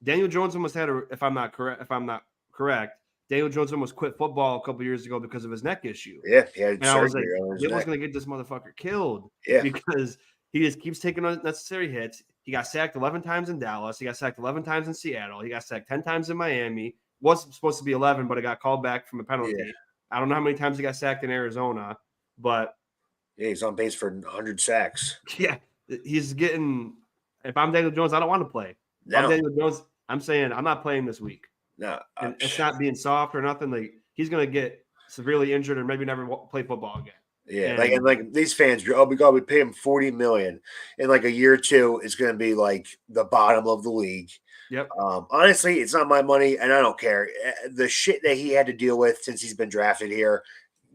Daniel Jones almost had if I'm not correct, Daniel Jones almost quit football a couple years ago because of his neck issue. yeah. He had And I was like, surgery on his Dable's neck. going to get this motherfucker killed Yeah, because he just keeps taking unnecessary hits. He got sacked 11 times in Dallas. He got sacked 11 times in Seattle. He got sacked 10 times in Miami. Was supposed to be 11, but it got called back from a yeah, penalty. I don't know how many times he got sacked in Arizona, but yeah. He's on pace for 100 sacks. yeah, he's getting. If I'm Daniel Jones, I don't want to play. If I'm No, Daniel Jones, I'm saying I'm not playing this week. no. And it's not being soft or nothing. Like he's going to get severely injured or maybe never play football again. Yeah, And like these fans, oh my god, we pay him 40 million in like a year or two. It's going to be like the bottom of the league. yep, Honestly, it's not my money, and I don't care. The shit that he had to deal with since he's been drafted here,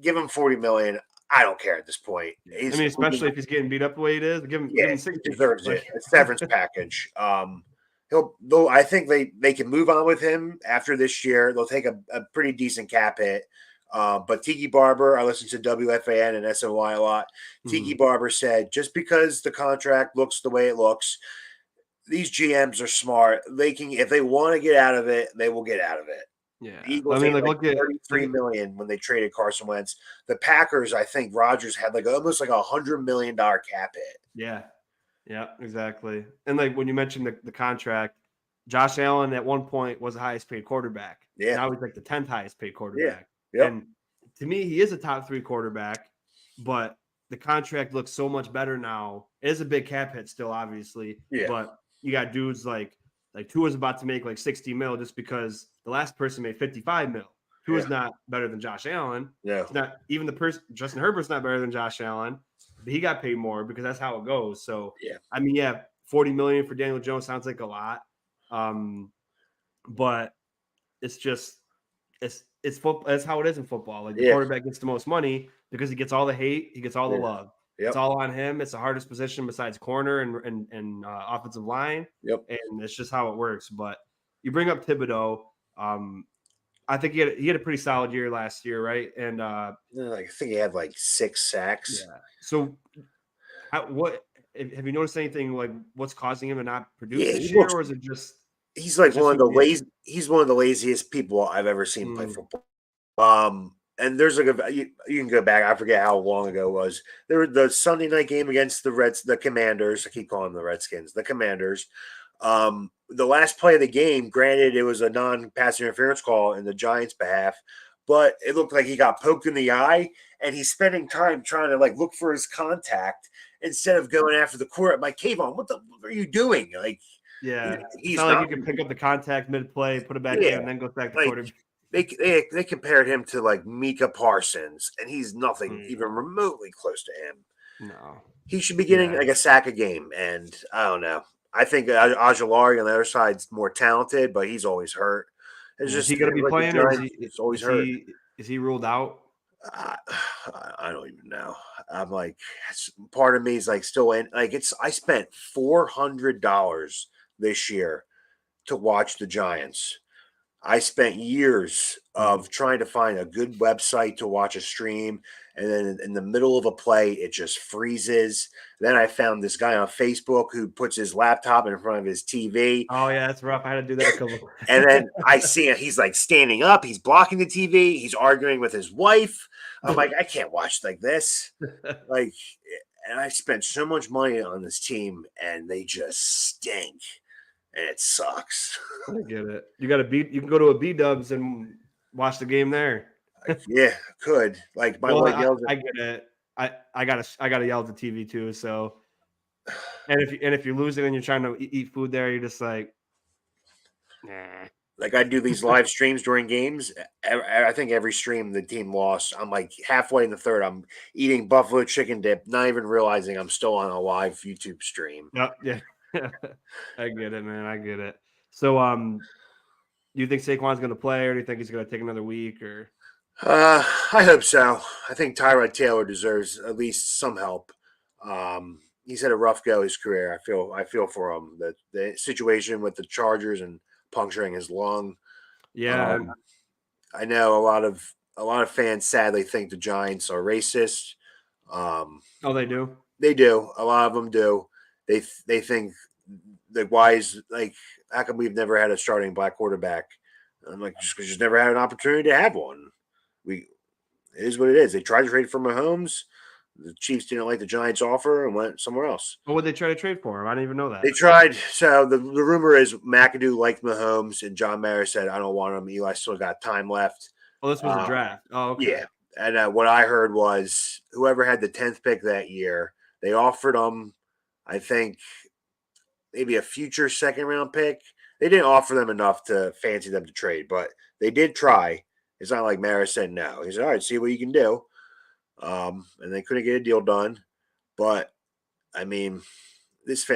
give him 40 million. I don't care at this point. yeah. I mean, especially if he's getting beat up the way it is, give Yeah, him he 60. deserves it. Like, A severance package. I think they can move on with him after this year. They'll take a pretty decent cap hit. But Tiki Barber, I listen to WFAN and SNY a lot. Tiki mhm. Barber said, just because the contract looks the way it looks, these GMs are smart. They can, if they want to get out of it, they will get out of it. The Yeah, I Eagles mean, ate like like look 33 at million when they traded Carson Wentz. The Packers, I think Rodgers had like almost like $100 million cap hit. yeah, yeah, exactly. And like when you mentioned the contract, Josh Allen at one point was the highest paid quarterback. Yeah, Now he's like the 10th highest paid yeah, quarterback. yep, And to me, he is a top 3 quarterback, but the contract looks so much better now. It is a big cap hit still, obviously, yeah, but you got dudes like Tua's about to make like 60 mil just because the last person made 55 mil. yeah. Tua's not better than Josh Allen. No, It's not even the person. Justin Herbert's not better than Josh Allen, but he got paid more because that's how it goes. So yeah, I mean, yeah, 40 million for Daniel Jones sounds like a lot, but it's just it's football. That's how it is in football. Like the yeah, quarterback gets the most money because he gets all the hate, he gets all the yeah, love. It's all on him. It's the hardest position besides corner and offensive line. Yep. And it's just how it works. But you bring up Thibodeau. I think he had a pretty solid year last year, right? And I think he had like 6 sacks. yeah. So what have you noticed anything like what's causing him to not produce this year, or is it just he's like one of the he's one of the laziest people I've ever seen play football. And there's like you can go back. I forget how long ago it was. There were the Sunday night game against the Commanders. I keep calling them the Redskins, the Commanders. The last play of the game, granted, it was a non-pass interference call in the Giants' behalf, but it looked like he got poked in the eye, and he's spending time trying to like look for his contact instead of going after the quarterback. I'm like, Kayvon, what are you doing? Like, yeah, he's it's not like you can pick up the contact mid-play, put it back in, and then go back to like, quarterback. They compared him to like Micah Parsons, and he's nothing even remotely close to him. No, he should be getting like a sack a game, and I don't know. I think Aguilar on the other side's more talented, but he's always hurt. It's is just he going to be like playing, or it's always hurt. Is he ruled out? I don't even know. I'm like, part of me is like still in. Like I spent $400 this year to watch the Giants. I spent years of trying to find a good website to watch a stream, and then in the middle of a play, it just freezes. Then I found this guy on Facebook who puts his laptop in front of his TV. Oh yeah, that's rough. I had to do that a couple. And then I see him. He's like standing up. He's blocking the TV. He's arguing with his wife. I'm like, I can't watch like this. Like, and I spent so much money on this team, and they just stink. And it sucks. I get it. You can go to a B-Dubs and watch the game there. Yeah, could. Like my wife yells I get it. I gotta yell at the TV too. So, and if you're losing and you're trying to eat food there, you're just like, nah. Like I do these live streams during games. I think every stream the team lost. I'm like halfway in the third. I'm eating buffalo chicken dip, not even realizing I'm still on a live YouTube stream. Yep, yeah. I get it, man. I get it. So, do you think Saquon's going to play, or do you think he's going to take another week? Or I hope so. I think Tyrod Taylor deserves at least some help. He's had a rough go his career. I feel for him. The situation with the Chargers and puncturing his lung. Yeah, I know a lot of fans sadly think the Giants are racist. oh, they do. They do. A lot of them do. They think that why is like how come we've never had a starting black quarterback? I'm like just because you've never had an opportunity to have one. It is what it is. They tried to trade for Mahomes. The Chiefs didn't like the Giants' offer and went somewhere else. What would they try to trade for him? I didn't even know that. They tried. So the rumor is McAdoo liked Mahomes, and John Mayer said, "I don't want him." Eli still got time left. Oh, this was a draft. Oh, okay. Yeah. And what I heard was whoever had the 10th pick that year, they offered him, I think, maybe a future second round pick. They didn't offer them enough to fancy them to trade, but they did try. It's not like Mara said no. He said, all right, see what you can do. And they couldn't get a deal done. But, I mean,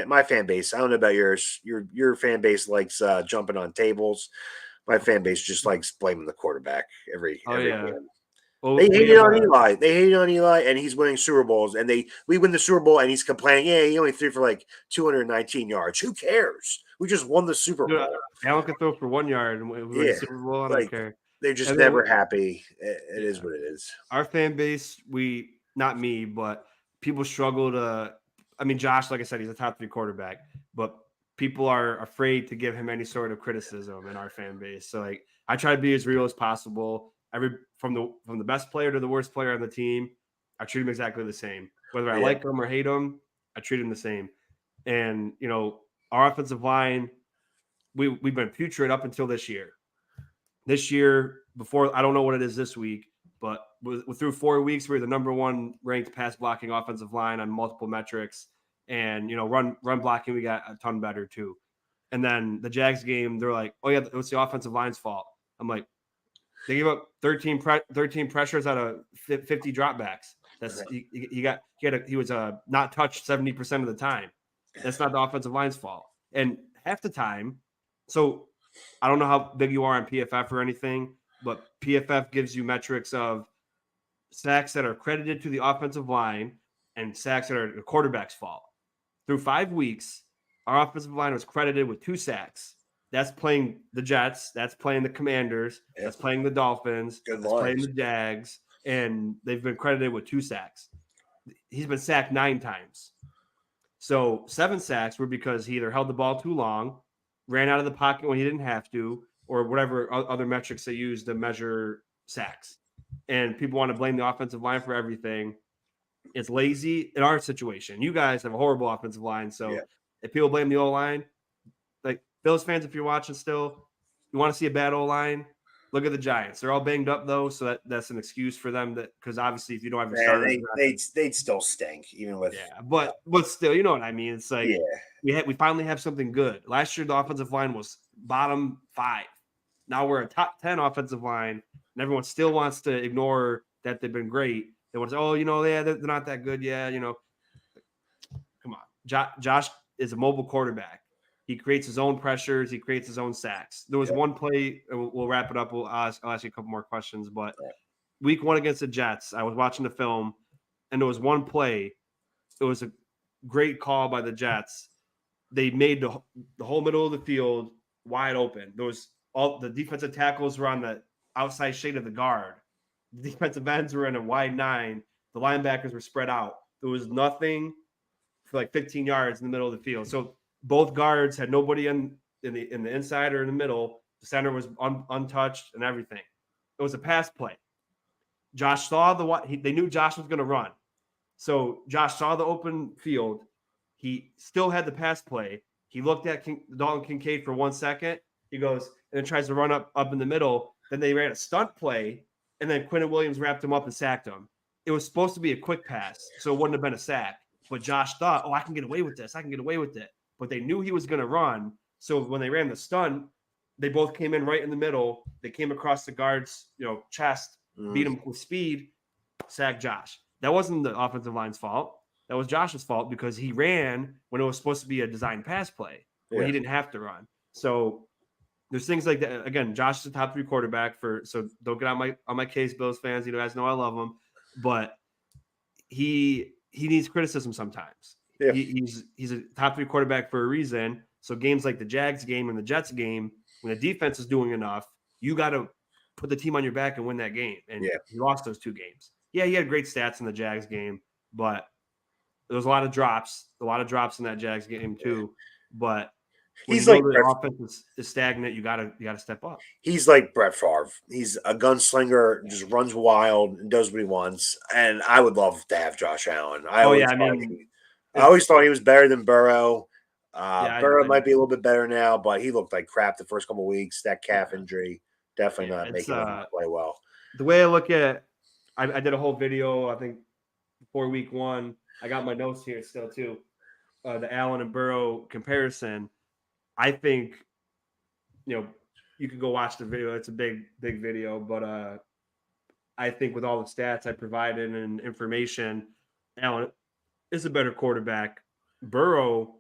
my fan base, I don't know about yours. Your fan base likes jumping on tables. My fan base just likes blaming the quarterback every game. Well, they hated on Eli. They hated on Eli, and he's winning Super Bowls. And we win the Super Bowl, and he's complaining, yeah, he only threw for like 219 yards. Who cares? We just won the Super Bowl. Allen could throw for 1 yard and we win the Super Bowl. I don't care. They're just never happy. It is what it is. Our fan base, not me, but people struggle to. I mean, Josh, like I said, he's a top 3 quarterback, but people are afraid to give him any sort of criticism in our fan base. So, like, I try to be as real as possible. From the best player to the worst player on the team, I treat him exactly the same. Whether I like him or hate him, I treat him the same. And our offensive line, we've been putrid up until this year. This year, before I don't know what it is this week, but through 4 weeks, we're the number 1 ranked pass blocking offensive line on multiple metrics, and run blocking we got a ton better too. And then the Jags game, they're like, oh yeah, it was the offensive line's fault. I'm like, they gave up 13 pressures out of 50 dropbacks. That's he was not touched 70% of the time. That's not the offensive line's fault. And half the time, so I don't know how big you are on PFF or anything, but PFF gives you metrics of sacks that are credited to the offensive line and sacks are the quarterback's fault. Through 5 weeks, our offensive line was credited with 2 sacks. That's playing the Jets. That's playing the Commanders. Yep. That's playing the Dolphins. Good That's playing lines. the Jags. And they've been credited with 2 sacks. He's been sacked 9 times. So 7 sacks were because he either held the ball too long, ran out of the pocket when he didn't have to, or whatever other metrics they use to measure sacks. And people want to blame the offensive line for everything. It's lazy in our situation. You guys have a horrible offensive line. So if people blame the O-line, like Bills fans, if you're watching still, you want to see a bad O-line, look at the Giants. They're all banged up though, so that's an excuse for them because obviously if you don't have your starters, they'd still stink even with but still, you know what I mean. It's like we finally have something good. Last year the offensive line was bottom 5. Now we're a top 10 offensive line, and everyone still wants to ignore that they've been great. They want to say, oh, they're not that good. Yeah, come on. Josh is a mobile quarterback. He creates his own pressures. He creates his own sacks. There was one play. We'll wrap it up. I'll ask you a couple more questions. But week 1 against the Jets, I was watching the film, and there was one play. It was a great call by the Jets. They made the whole middle of the field wide open. There was all the defensive tackles were on the outside shade of the guard. The defensive ends were in a wide 9. The linebackers were spread out. There was nothing for like 15 yards in the middle of the field. So both guards had nobody in the inside or in the middle. The center was untouched and everything. It was a pass play. Josh saw they knew Josh was going to run. So Josh saw the open field. He still had the pass play. He looked at Dalton Kincaid for 1 second. He goes and then tries to run up in the middle. Then they ran a stunt play, and then Quinton Williams wrapped him up and sacked him. It was supposed to be a quick pass, so it wouldn't have been a sack. But Josh thought, oh, I can get away with this. I can get away with it. But they knew he was going to run. So when they ran the stunt, they both came in right in the middle. They came across the guard's chest, beat him with speed, sacked Josh. That wasn't the offensive line's fault. That was Josh's fault because he ran when it was supposed to be a designed pass play where he didn't have to run. So there's things like that. Again, Josh is a top 3 quarterback so don't get on my case, Bills fans. You guys know I love him, but he needs criticism sometimes. Yeah. He's a top 3 quarterback for a reason. So games like the Jags game and the Jets game, when the defense is doing enough, you got to put the team on your back and win that game. And he lost those 2 games. Yeah, he had great stats in the Jags game, but there was a lot of drops in that Jags game too. But when he's like the offense is stagnant, you gotta step up. He's like Brett Favre. He's a gunslinger, just runs wild and does what he wants. And I would love to have Josh Allen. I always thought he was better than Burrow. Burrow might be a little bit better now, but he looked like crap the first couple of weeks. That calf injury definitely not making him play well. The way I look at it, I did a whole video, I think, before week 1. I got my notes here still too. The Allen and Burrow comparison. I think, you could go watch the video. It's a big video, but I think with all the stats I provided and information, Allen is a better quarterback. Burrow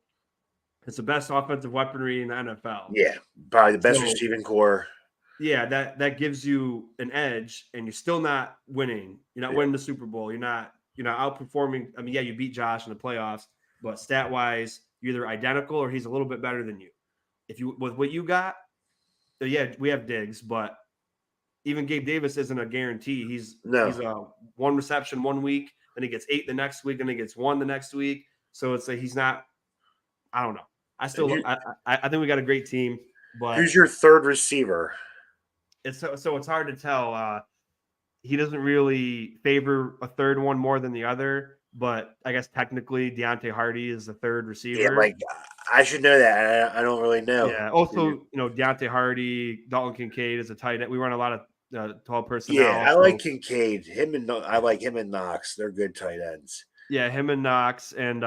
is the best offensive weaponry in the NFL. Yeah, probably the best receiving core. Yeah, that gives you an edge, and you're still not winning. You're not winning the Super Bowl. You're not outperforming. I mean, you beat Josh in the playoffs, but stat wise, you're either identical or he's a little bit better than you. If you with what you got, we have Diggs, but even Gabe Davis isn't a guarantee. He's a 1 reception 1 week, then he gets 8 the next week, then he gets 1 the next week. So it's like he's not. I don't know. I think we got a great team. But who's your third receiver? It's hard to tell. He doesn't really favor a third one more than the other, but I guess technically Deontay Hardy is the third receiver. Yeah, I should know that. I don't really know. Yeah. Also, Deontay Hardy, Dalton Kincaid is a tight end. We run a lot of 12 personnel. Yeah, I like Kincaid. I like him and Knox. They're good tight ends. Yeah, him and Knox, and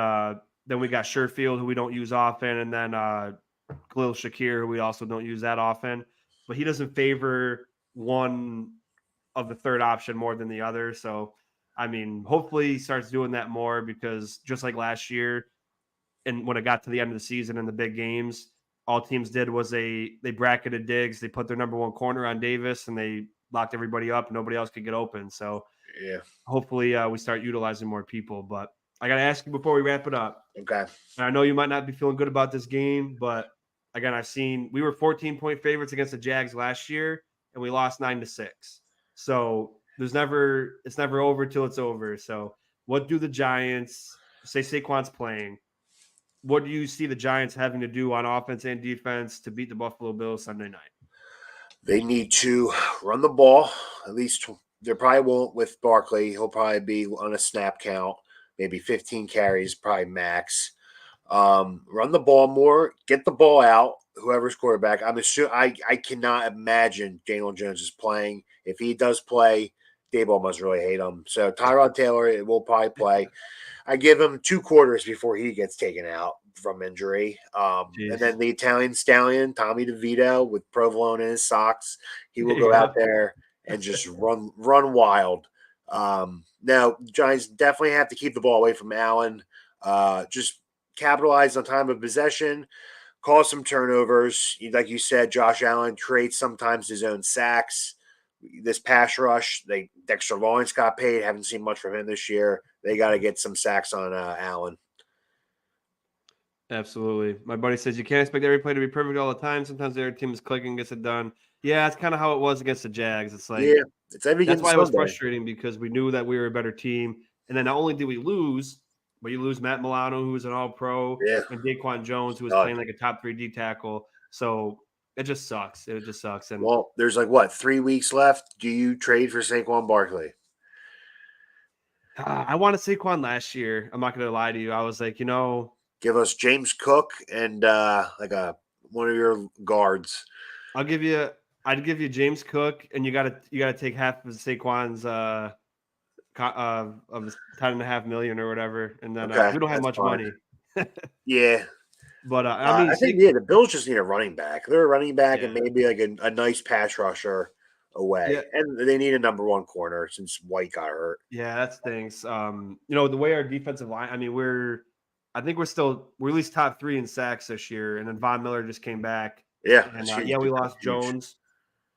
then we got Sherfield, who we don't use often, and then Khalil Shakir, who we also don't use that often. But he doesn't favor one of the third option more than the other. So, I mean, hopefully he starts doing that more because just like last year, and when it got to the end of the season and the big games, all teams did was they bracketed Diggs, they put their number 1 corner on Davis, and they locked everybody up. Nobody else could get open. So, hopefully we start utilizing more people. But I got to ask you before we wrap it up. Okay. And I know you might not be feeling good about this game, but again, we were 14-point favorites against the Jags last year, and we lost 9-6. So it's never over till it's over. So what do the Giants say? Saquon's playing. What do you see the Giants having to do on offense and defense to beat the Buffalo Bills Sunday night? They need to run the ball. At least they probably won't with Barkley. He'll probably be on a snap count, maybe 15 carries, probably max. Run the ball more, get the ball out. Whoever's quarterback, I'm assuming I cannot imagine Daniel Jones is playing. If he does play, Dayball must really hate him. So Tyrod Taylor will probably play. I give him 2 quarters before he gets taken out from injury. And then Jeez. the Italian stallion, Tommy DeVito, with provolone in his socks, he will go out Yeah. there and just run wild. Now, Giants definitely have to keep the ball away from Allen. Just capitalize on time of possession, cause some turnovers. Like you said, Josh Allen creates sometimes his own sacks. This pass rush, Dexter Lawrence got paid. Haven't seen much from him this year. They got to get some sacks on Allen. Absolutely. My buddy says you can't expect every play to be perfect all the time. Sometimes their team is clicking, gets it done. Yeah, that's kind of how it was against the Jags. It's like Yeah, it's every that's given why it was Sunday. frustrating because we knew that we were a better team. And then not only did we lose, but you lose Matt Milano, who was an all-pro, Yeah. and Daquan Jones, who was Uh, playing like a top 3 D tackle. So it just sucks. It just sucks. And well, there's like what 3 weeks left. Do you trade for Saquon Barkley? I wanted Saquon last year. I'm not going to lie to you. I was like, Give us James Cook and like one of your guards. I'd give you James Cook, and you gotta take half of Saquon's of his 10.5 million or whatever, and then Okay, we don't have that's much fine. money. Yeah, But I mean, I think the Bills just need a running back. They're a running back and yeah, maybe like a nice pass rusher yeah, away, and they need a number 1 corner since White got hurt. yeah, that's things. The way our defensive line, I mean, I think we're at least top 3 in sacks this year, and then Von Miller just came back, Yeah, and that's huge. we That's lost huge. Jones.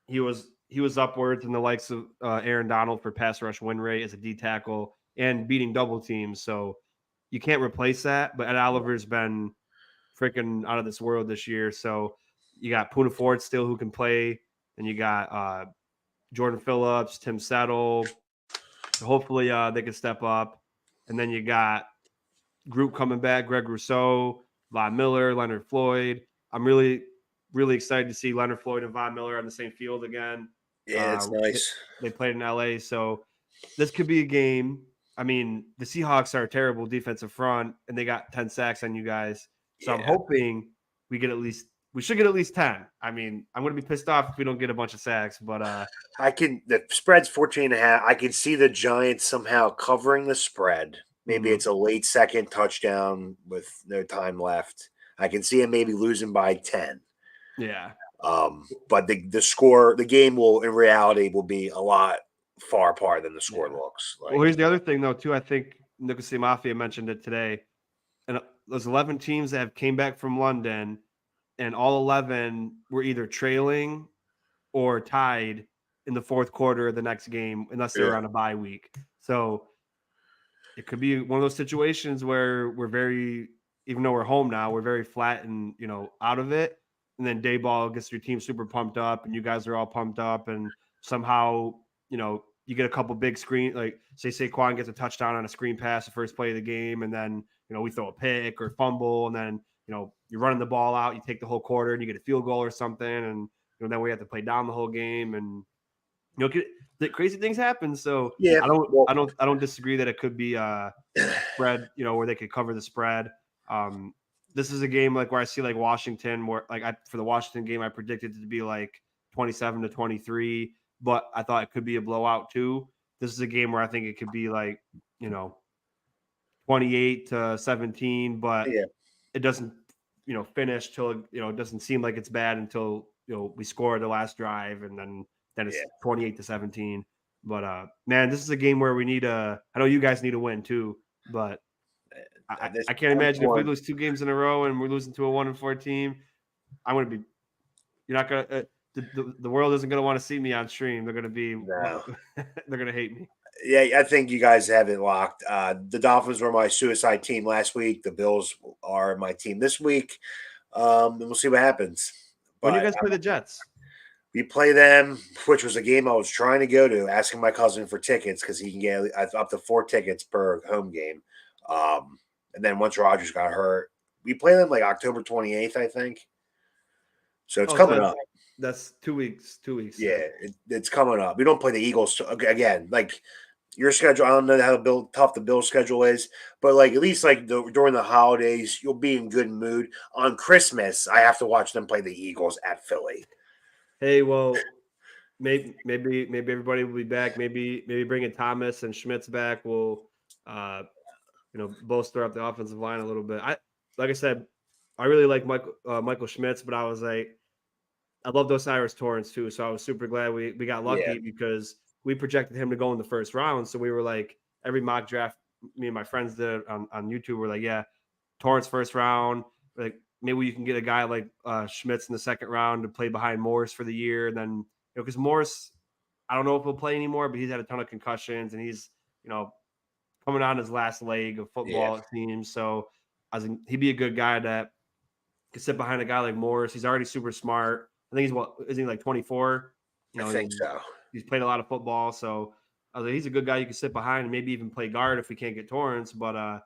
He was upwards in the likes of Aaron Donald for pass rush win rate as a D tackle and beating double teams. So you can't replace that. But Ed Oliver's been freaking out of this world this year. So you got Poona Ford still who can play, and you got Jordan Phillips, Tim Settle. Hopefully they can step up. And then you got group coming back, Greg Rousseau, Von Miller, Leonard Floyd. I'm really, really excited to see Leonard Floyd and Von Miller on the same field again. Yeah, that's They, nice. they played in LA, so this could be a game. I mean, the Seahawks are a terrible defensive front, and they got 10 sacks on you guys. So I'm Yeah, hoping we should get at least 10. I mean, I'm going to be pissed off if we don't get a bunch of sacks, but the spread's 14.5. I can see the Giants somehow covering the spread. Maybe mhm, it's a late second touchdown with no time left. I can see him maybe losing by 10. yeah. But the game will in reality will be a lot far apart than the score Yeah. looks Well, like. here's the other thing, though, too. I think Nicosia Mafia mentioned it today. And those 11 teams that have came back from London, and all 11 were either trailing or tied in the fourth quarter of the next game, unless they Yeah, were on a bye week. So it could be one of those situations where even though we're home now, we're very flat and out of it. And then day ball gets your team super pumped up, and you guys are all pumped up, and somehow you get a couple big screen, like say Saquon gets a touchdown on a screen pass the first play of the game, and then we throw a pick or fumble, and then you're running the ball out, you take the whole quarter, and you get a field goal or something, and then we have to play down the whole game, and the crazy things happen. So yeah. I don't, Well, I don't, I don't disagree that it could be spread, where they could cover the spread. This is a game like where I see like Washington, where for the Washington game, I predicted it to be like 27-23, but I thought it could be a blowout too. This is a game where I think it could be like, 28-17, but yeah, it doesn't, finish till it doesn't seem like it's bad until we score the last drive, and then it's yeah. 28-17. But man, this is a game where we need I know you guys need to win too, but At this I can't imagine if we point, lose 2 games in a row and we're losing to a 1-4 team. I'm gonna be. You're not gonna. The world isn't gonna want to see me on stream. They're gonna be. no. They're gonna hate me. Yeah, I think you guys have it locked. The Dolphins were my suicide team last week. The Bills are my team this week. And we'll see what happens. When you But guys play the Jets? we play them, which was a game I was trying to go to, asking my cousin for tickets because he can get up to 4 tickets per home game. And then once Rogers got hurt, we play them like October 28th, I think. So it's Oh, so coming up. that's 2 weeks. 2 weeks. Yeah, it's coming up. We don't play the Eagles again. Like your schedule, I don't know how tough the Bills schedule is, but like at least like during the holidays, you'll be in good mood. On Christmas, I have to watch them play the Eagles at Philly. Hey, well, maybe everybody will be back. Maybe bringing Thomas and Schmitz back will, uh, bolster up the offensive line a little bit. Like I said, I really like Michael Schmitz, but I was like, I love Osiris Torrance too. So I was super glad we got Yeah, lucky because we projected him to go in the first round. So we were like, every mock draft me and my friends did on YouTube were like, yeah, Torrance first round. Like maybe you can get a guy like Schmitz in the second round to play behind Morris for the year. And then, because Morris, I don't know if he'll play anymore, but he's had a ton of concussions and he's, coming on his last leg of yeah, football, it seems. So I think he'd be a good guy that could sit behind a guy like Morris. He's already super smart. I think is he like 24? I think And so. he's played a lot of football. So I was like, he's a good guy you can sit behind and maybe even play guard if we can't get Torrance. But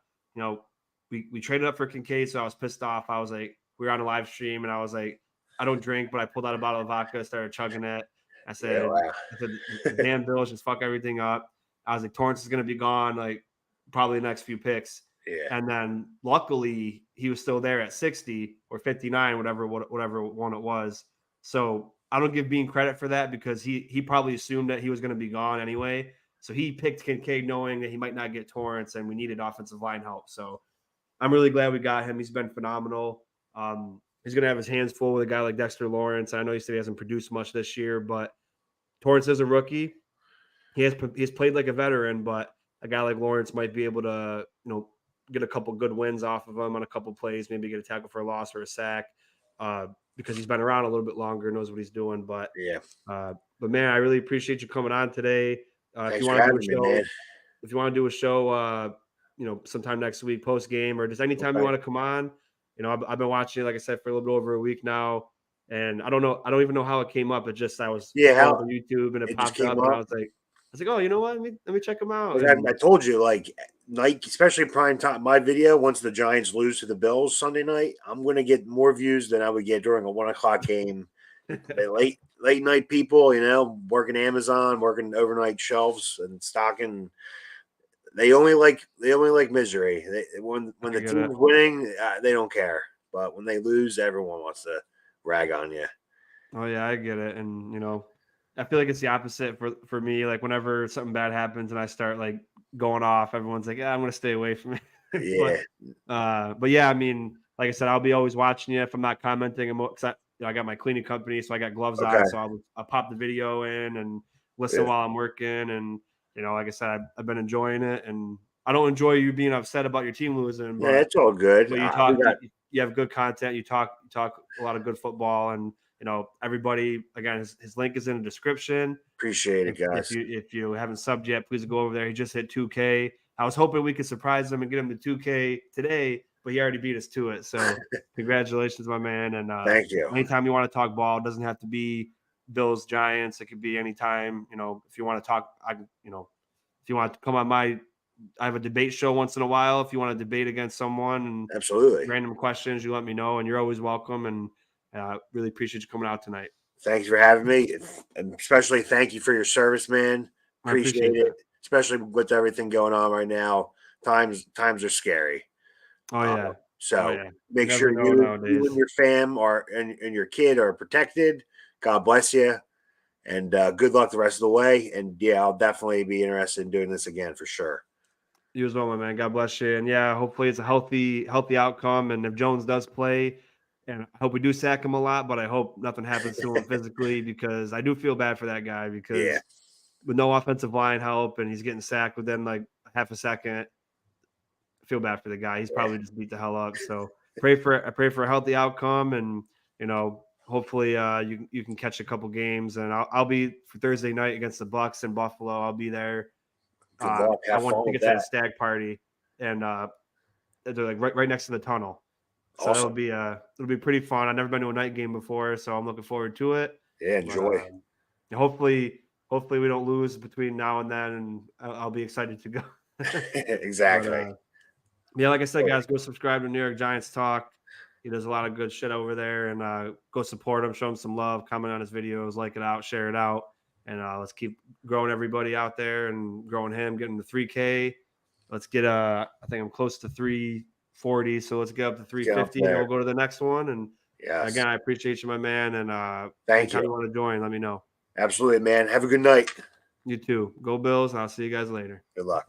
we traded up for Kincaid, so I was pissed off. I was like, we were on a live stream and I was like, I don't drink, but I pulled out a bottle of vodka, started chugging it. I Yeah, said, wow. the damn Bills just fuck everything up. I was like, Torrance is gonna be gone, like probably the next few picks. Yeah, And then luckily he was still there at 60 or 59, whatever one it was. So I don't give Bean credit for that because he probably assumed that he was going to be gone anyway. So he picked Kincaid knowing that he might not get Torrance and we needed offensive line help. So I'm really glad we got him. He's been phenomenal. He's going to have his hands full with a guy like Dexter Lawrence. I know he said he hasn't produced much this year, but Torrance is a rookie. He's played like a veteran, but a guy like Lawrence might be able to, get a couple good wins off of him on a couple plays, maybe get a tackle for a loss or a sack, because he's been around a little bit longer, knows what he's doing. yeah. But man, I really appreciate you coming on today. If Thanks you for want to do a having me, man. show, sometime next week, post game, or just anytime you Okay. want to come on, I've been watching, like I said, for a little bit over a week now. And I don't know, I don't even know how it came up. I was Yeah, scrolling how through YouTube and it it just popped came up, and up. I was like, oh, you know what? Let me check them out. Like And I told you, like night, especially prime time. My video once the Giants lose to the Bills Sunday night, I'm going to get more views than I would get during a 1 o'clock game. The late night people, working Amazon, working overnight shelves and stocking. They only like misery. When I the get it. team's winning, they don't care. But when they lose, everyone wants to rag on you. Oh yeah, I get it. And I feel like it's the opposite for me. Like whenever something bad happens and I start like going off, everyone's like, "Yeah, I'm gonna stay away from it." Yeah. but yeah, I mean, like I said, I'll be always watching you if I'm not commenting. Because I got my cleaning company, so I got gloves Okay. on, so I'll pop the video in and listen Good. while I'm working. And like I said, I've been enjoying it, and I don't enjoy you being upset about your team losing, Yeah, but it's all good. you We talk got you have good content. You talk a lot of good football, and everybody, again, his link is in the description. appreciate it, If guys. you haven't subbed yet, please go over there. He just hit 2K. I was hoping we could surprise him and get him to 2K today, but he already beat us to it. So congratulations, my man. And Thank you. anytime you want to talk ball, it doesn't have to be Bills Giants. It could be anytime. If you want to talk, if you want to come on I have a debate show once in a while. If you want to debate against someone and Absolutely. random questions, you let me know, and you're always welcome. And really appreciate you coming out tonight. Thanks for having me. And especially thank you for your service, man. I Appreciate appreciate it. that. Especially with everything going on right now. Times are scary. Oh yeah, oh So yeah. You make never sure know you and nowadays. your fam and your kid are protected. God bless you. And good luck the rest of the way. And yeah, I'll definitely be interested in doing this again for sure. You as well, my man. God bless you. And yeah, hopefully it's a healthy outcome. And if Jones does play, and I hope we do sack him a lot, but I hope nothing happens to him physically because I do feel bad for that guy Yeah. because with no offensive line help and he's getting sacked within like half a second, I feel bad for the guy. He's Yeah. probably just beat the hell up. So I pray for a healthy outcome, and hopefully you can catch a couple games, and I'll be for Thursday night against the Bucks in Buffalo. I'll be there. Good luck. I Have won fun with tickets at a that. stag party, and they're like right next to the tunnel. So Awesome. it'll be pretty fun. I've never been to a night game before, so I'm looking forward to it. Yeah, But enjoy. hopefully we don't lose between now and then, and I'll be excited to go. Exactly. But, yeah, like I said, guys, go subscribe to New York Giants Talk. He does a lot of good shit over there, and go support him, show him some love, comment on his videos, like it out, share it out, and let's keep growing everybody out there and growing him, getting to 3K. Let's get I think I'm close to 340, so let's get up to Get up 350, and then there. we'll go to the next one. And Yes. again, I appreciate you, my man, and Thank anytime you. you want to join, let me know. Absolutely, man. Have a good night. You too. Go Bills, and I'll see you guys later. Good luck.